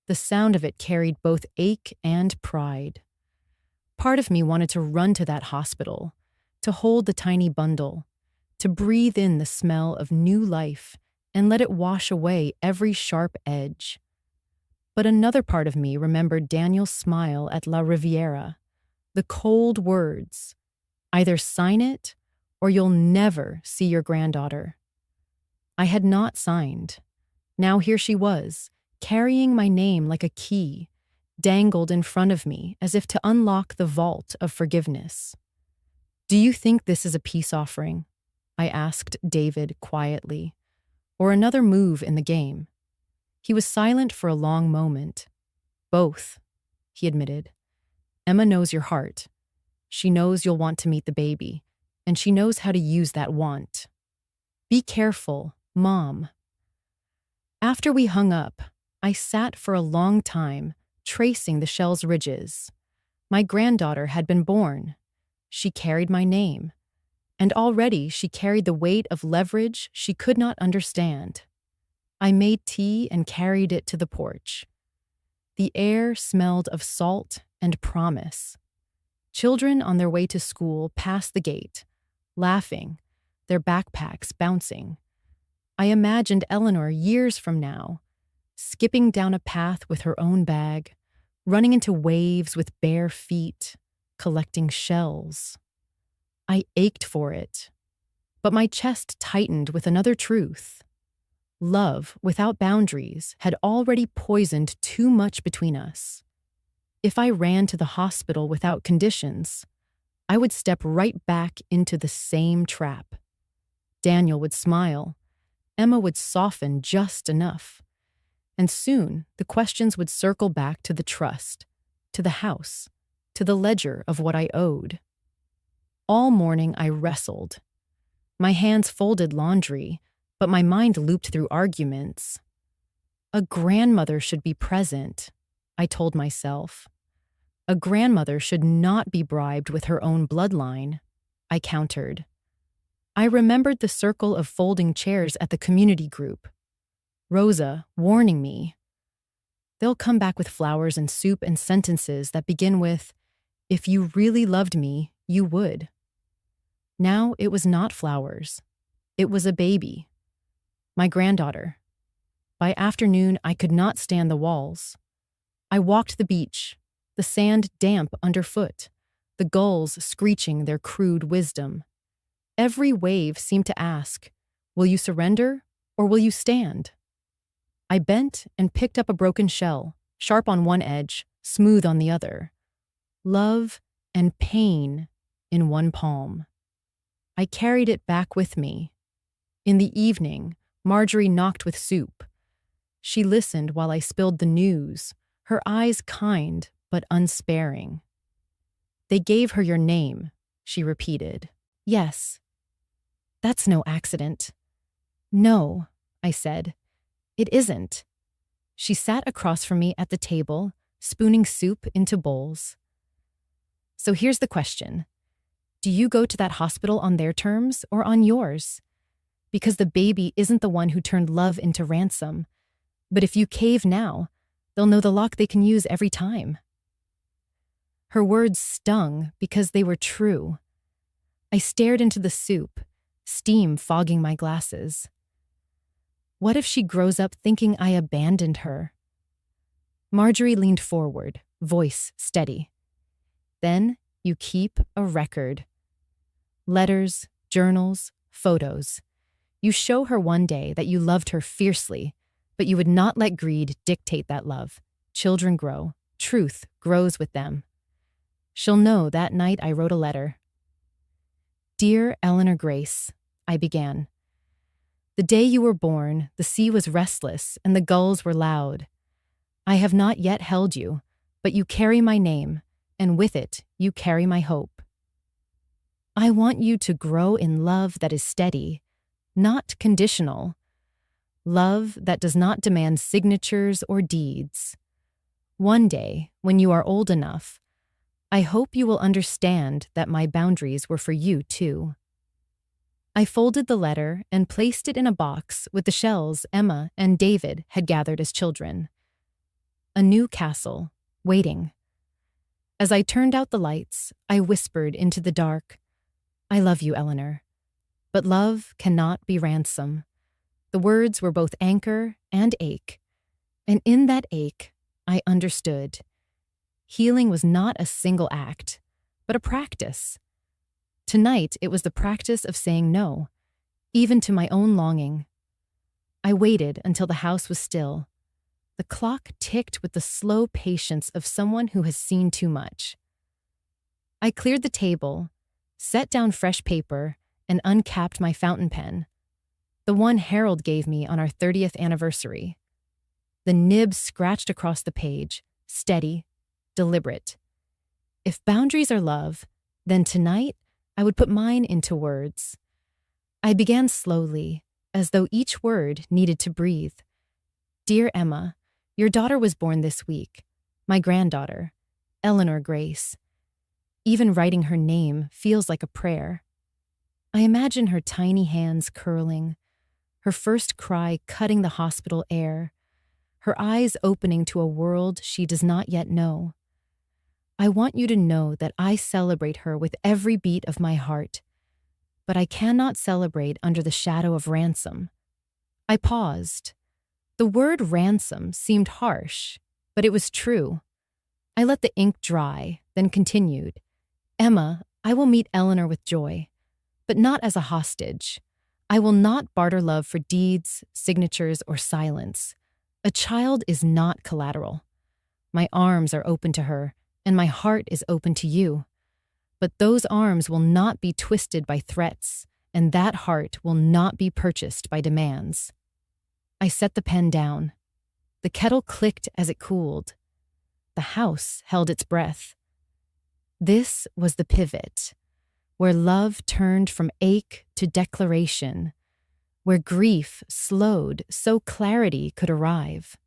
The sound of it carried both ache and pride. Part of me wanted to run to that hospital, to hold the tiny bundle, to breathe in the smell of new life and let it wash away every sharp edge. But another part of me remembered Daniel's smile at La Riviera, the cold words, "Either sign it or you'll never see your granddaughter." I had not signed. Now here she was, carrying my name like a key, dangled in front of me as if to unlock the vault of forgiveness. "Do you think this is a peace offering?" I asked David quietly, "or another move in the game?" He was silent for a long moment. "Both," he admitted. "Emma knows your heart. She knows you'll want to meet the baby, and she knows how to use that want. Be careful, Mom." After we hung up, I sat for a long time, tracing the shell's ridges. My granddaughter had been born. She carried my name. And already she carried the weight of leverage she could not understand. I made tea and carried it to the porch. The air smelled of salt and promise. Children on their way to school passed the gate, laughing, their backpacks bouncing. I imagined Eleanor years from now, skipping down a path with her own bag, running into waves with bare feet, collecting shells. I ached for it, but my chest tightened with another truth. Love without boundaries had already poisoned too much between us. If I ran to the hospital without conditions, I would step right back into the same trap. Daniel would smile. Emma would soften just enough. And soon, the questions would circle back to the trust, to the house, to the ledger of what I owed. All morning I wrestled. My hands folded laundry, but my mind looped through arguments. A grandmother should be present, I told myself. A grandmother should not be bribed with her own bloodline, I countered. I remembered the circle of folding chairs at the community group. Rosa warning me. They'll come back with flowers and soup and sentences that begin with, "If you really loved me, you would." Now it was not flowers. It was a baby. My granddaughter. By afternoon, I could not stand the walls. I walked the beach, the sand damp underfoot, the gulls screeching their crude wisdom. Every wave seemed to ask, "Will you surrender or will you stand?" I bent and picked up a broken shell, sharp on one edge, smooth on the other. Love and pain in one palm. I carried it back with me. In the evening, Marjorie knocked with soup. She listened while I spilled the news, her eyes kind but unsparing. "They gave her your name," she repeated. "Yes. That's no accident." "No," I said. "It isn't." She sat across from me at the table, spooning soup into bowls. "So here's the question. Do you go to that hospital on their terms or on yours? because the baby isn't the one who turned love into ransom. But if you cave now, they'll know the lock they can use every time." Her words stung because they were true. I stared into the soup, steam fogging my glasses. What if she grows up thinking I abandoned her? Marjorie leaned forward, voice steady. "Then you keep a record. Letters, journals, photos. You show her one day that you loved her fiercely, but you would not let greed dictate that love. Children grow. Truth grows with them. She'll know that night I wrote a letter. "Dear Eleanor Grace," I began. "The day you were born, the sea was restless and the gulls were loud. I have not yet held you, but you carry my name, and with it, you carry my hope. I want you to grow in love that is steady, not conditional. Love that does not demand signatures or deeds. One day, when you are old enough, I hope you will understand that my boundaries were for you too." I folded the letter and placed it in a box with the shells Emma and David had gathered as children. A new castle, waiting. As I turned out the lights, I whispered into the dark, "I love you, Eleanor. But love cannot be ransom." The words were both anchor and ache. And in that ache, I understood. Healing was not a single act, but a practice. Tonight, it was the practice of saying no, even to my own longing. I waited until the house was still. The clock ticked with the slow patience of someone who has seen too much. I cleared the table, set down fresh paper, and uncapped my fountain pen, the one Harold gave me on our 30th anniversary. The nib scratched across the page, steady, deliberate. If boundaries are love, then tonight I would put mine into words. I began slowly, as though each word needed to breathe. "Dear Emma, your daughter was born this week. My granddaughter, Eleanor Grace. Even writing her name feels like a prayer. I imagine her tiny hands curling, her first cry cutting the hospital air, her eyes opening to a world she does not yet know. I want you to know that I celebrate her with every beat of my heart, but I cannot celebrate under the shadow of ransom." I paused. The word ransom seemed harsh, but it was true. I let the ink dry, then continued. "Emma, I will meet Eleanor with joy, but not as a hostage. I will not barter love for deeds, signatures, or silence. A child is not collateral. My arms are open to her, and my heart is open to you. But those arms will not be twisted by threats, and that heart will not be purchased by demands." I set the pen down. The kettle clicked as it cooled. The house held its breath. This was the pivot, where love turned from ache to declaration, where grief slowed so clarity could arrive.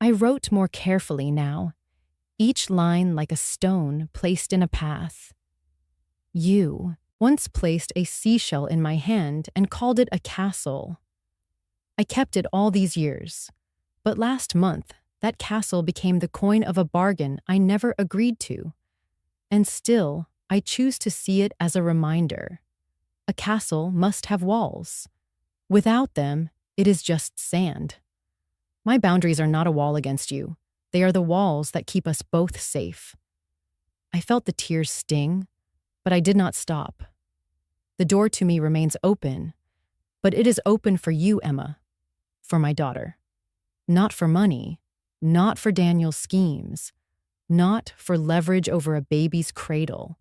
I wrote more carefully now, each line like a stone placed in a path. You once placed a seashell in my hand and called it a castle. I kept it all these years, but last month, that castle became the coin of a bargain I never agreed to. And still, I choose to see it as a reminder. A castle must have walls. Without them, it is just sand. My boundaries are not a wall against you. They are the walls that keep us both safe. I felt the tears sting, but I did not stop. The door to me remains open, but it is open for you, Emma, for my daughter. Not for money, not for Daniel's schemes, not for leverage over a baby's cradle.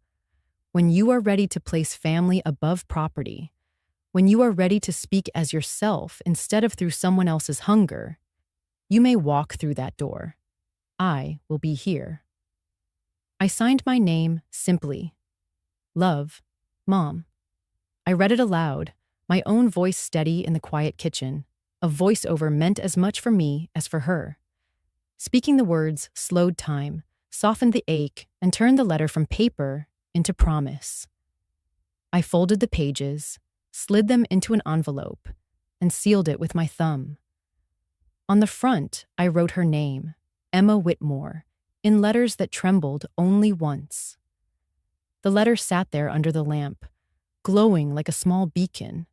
When you are ready to place family above property, when you are ready to speak as yourself instead of through someone else's hunger, you may walk through that door. I will be here. I signed my name simply. Love, Mom. I read it aloud, my own voice steady in the quiet kitchen, a voiceover meant as much for me as for her. Speaking the words slowed time, softened the ache, and turned the letter from paper into promise. I folded the pages, slid them into an envelope, and sealed it with my thumb. On the front, I wrote her name, Emma Whitmore, in letters that trembled only once. The letter sat there under the lamp, glowing like a small beacon.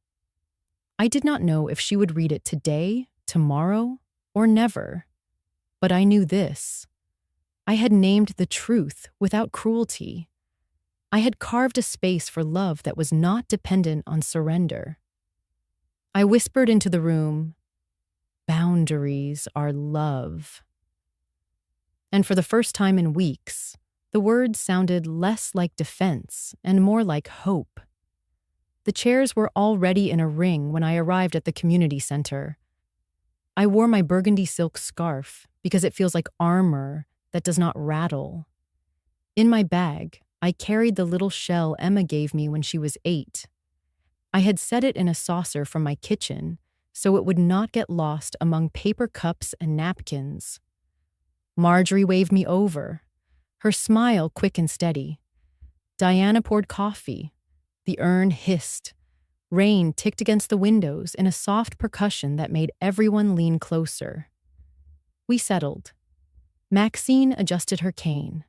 I did not know if she would read it today, tomorrow, or never. But I knew this. I had named the truth without cruelty. I had carved a space for love that was not dependent on surrender. I whispered into the room, "Boundaries are love." And for the first time in weeks, the words sounded less like defense and more like hope. The chairs were already in a ring when I arrived at the community center. I wore my burgundy silk scarf because it feels like armor that does not rattle. In my bag, I carried the little shell Emma gave me when she was 8. I had set it in a saucer from my kitchen so it would not get lost among paper cups and napkins. Marjorie waved me over, her smile quick and steady. Diana poured coffee. The urn hissed. Rain ticked against the windows in a soft percussion that made everyone lean closer. We settled. Maxine adjusted her cane.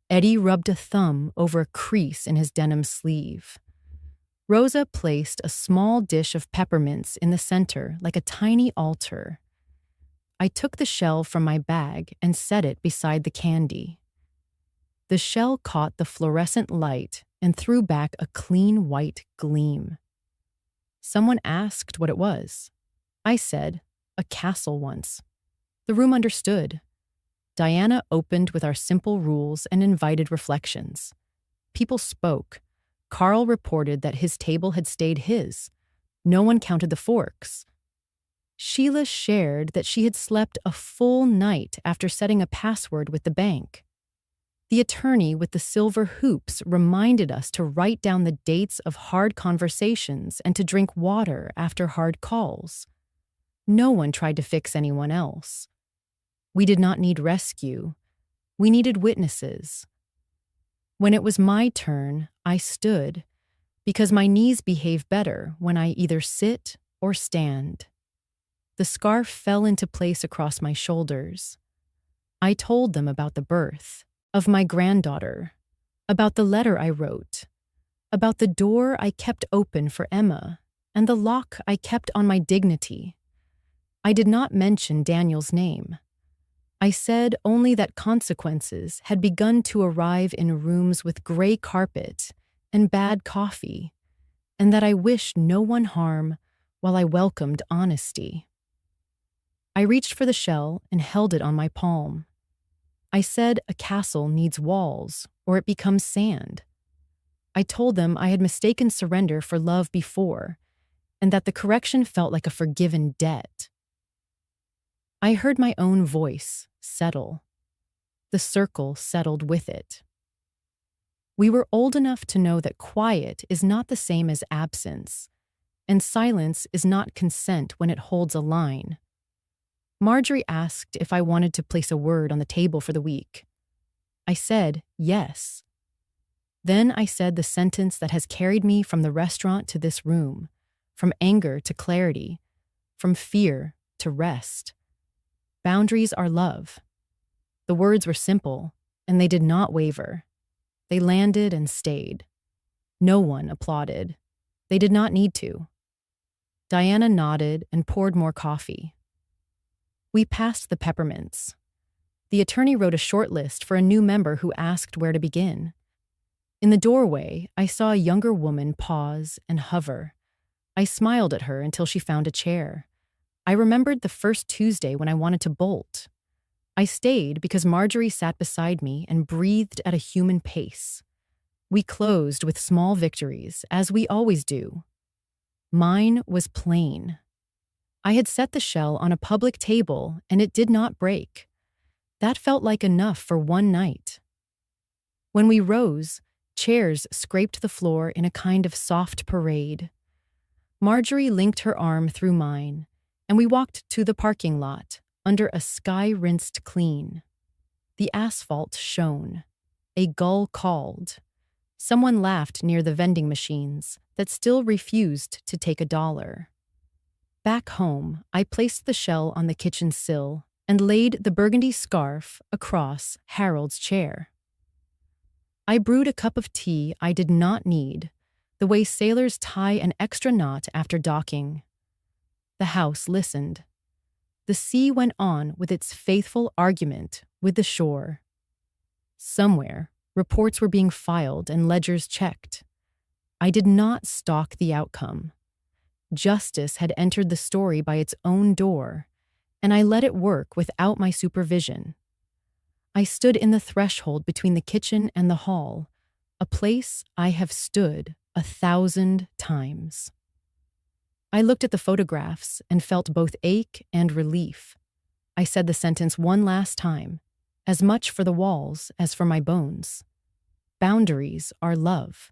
Eddie rubbed a thumb over a crease in his denim sleeve. Rosa placed a small dish of peppermints in the center like a tiny altar. I took the shell from my bag and set it beside the candy. The shell caught the fluorescent light and threw back a clean white gleam. Someone asked what it was. I said, "A castle once." The room understood. Diana opened with our simple rules and invited reflections. People spoke. Carl reported that his table had stayed his. No one counted the forks. Sheila shared that she had slept a full night after setting a password with the bank. The attorney with the silver hoops reminded us to write down the dates of hard conversations and to drink water after hard calls. No one tried to fix anyone else. We did not need rescue. We needed witnesses. When it was my turn, I stood, because my knees behave better when I either sit or stand. The scarf fell into place across my shoulders. I told them about the birth, of my granddaughter, about the letter I wrote, about the door I kept open for Emma, and the lock I kept on my dignity. I did not mention Daniel's name. I said only that consequences had begun to arrive in rooms with gray carpet and bad coffee, and that I wished no one harm while I welcomed honesty. I reached for the shell and held it on my palm. I said a castle needs walls, or it becomes sand. I told them I had mistaken surrender for love before, and that the correction felt like a forgiven debt. I heard my own voice settle. The circle settled with it. We were old enough to know that quiet is not the same as absence, and silence is not consent when it holds a line. Marjorie asked if I wanted to place a word on the table for the week. I said yes. Then I said the sentence that has carried me from the restaurant to this room, from anger to clarity, from fear to rest. Boundaries are love. The words were simple, and they did not waver. They landed and stayed. No one applauded. They did not need to. Diana nodded and poured more coffee. We passed the peppermints. The attorney wrote a short list for a new member who asked where to begin. In the doorway, I saw a younger woman pause and hover. I smiled at her until she found a chair. I remembered the first Tuesday when I wanted to bolt. I stayed because Marjorie sat beside me and breathed at a human pace. We closed with small victories, as we always do. Mine was plain. I had set the shell on a public table, and it did not break. That felt like enough for one night. When we rose, chairs scraped the floor in a kind of soft parade. Marjorie linked her arm through mine, and we walked to the parking lot under a sky rinsed clean. The asphalt shone. A gull called. Someone laughed near the vending machines that still refused to take $1. Back home, I placed the shell on the kitchen sill and laid the burgundy scarf across Harold's chair. I brewed a cup of tea I did not need, the way sailors tie an extra knot after docking. The house listened. The sea went on with its faithful argument with the shore. Somewhere, reports were being filed and ledgers checked. I did not stalk the outcome. Justice had entered the story by its own door, and I let it work without my supervision. I stood in the threshold between the kitchen and the hall, a place I have stood 1,000 times. I looked at the photographs and felt both ache and relief. I said the sentence one last time, as much for the walls as for my bones. Boundaries are love.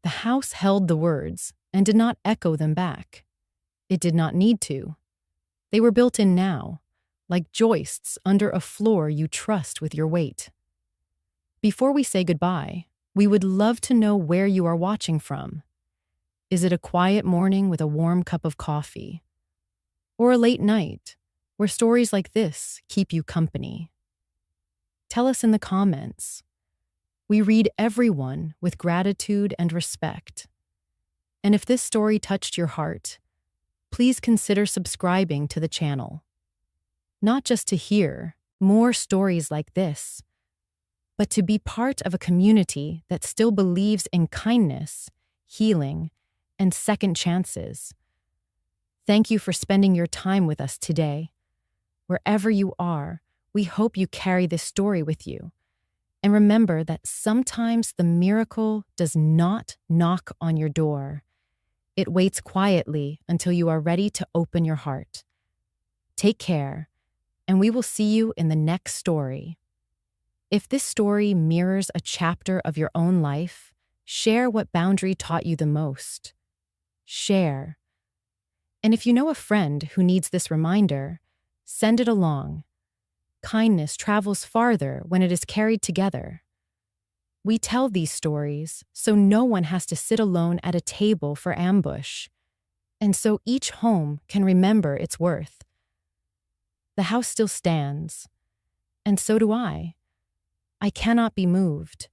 The house held the words and did not echo them back. It did not need to. They were built in now, like joists under a floor you trust with your weight. Before we say goodbye, we would love to know where you are watching from. Is it a quiet morning with a warm cup of coffee? Or a late night, where stories like this keep you company? Tell us in the comments. We read everyone with gratitude and respect. And if this story touched your heart, please consider subscribing to the channel. Not just to hear more stories like this, but to be part of a community that still believes in kindness, healing, and second chances. Thank you for spending your time with us today. Wherever you are, we hope you carry this story with you. And remember that sometimes the miracle does not knock on your door. It waits quietly until you are ready to open your heart. Take care, and we will see you in the next story. If this story mirrors a chapter of your own life, share what boundary taught you the most. Share. And if you know a friend who needs this reminder, send it along. Kindness travels farther when it is carried together. We tell these stories so no one has to sit alone at a table for ambush, and so each home can remember its worth. The house still stands, and so do I. I cannot be moved,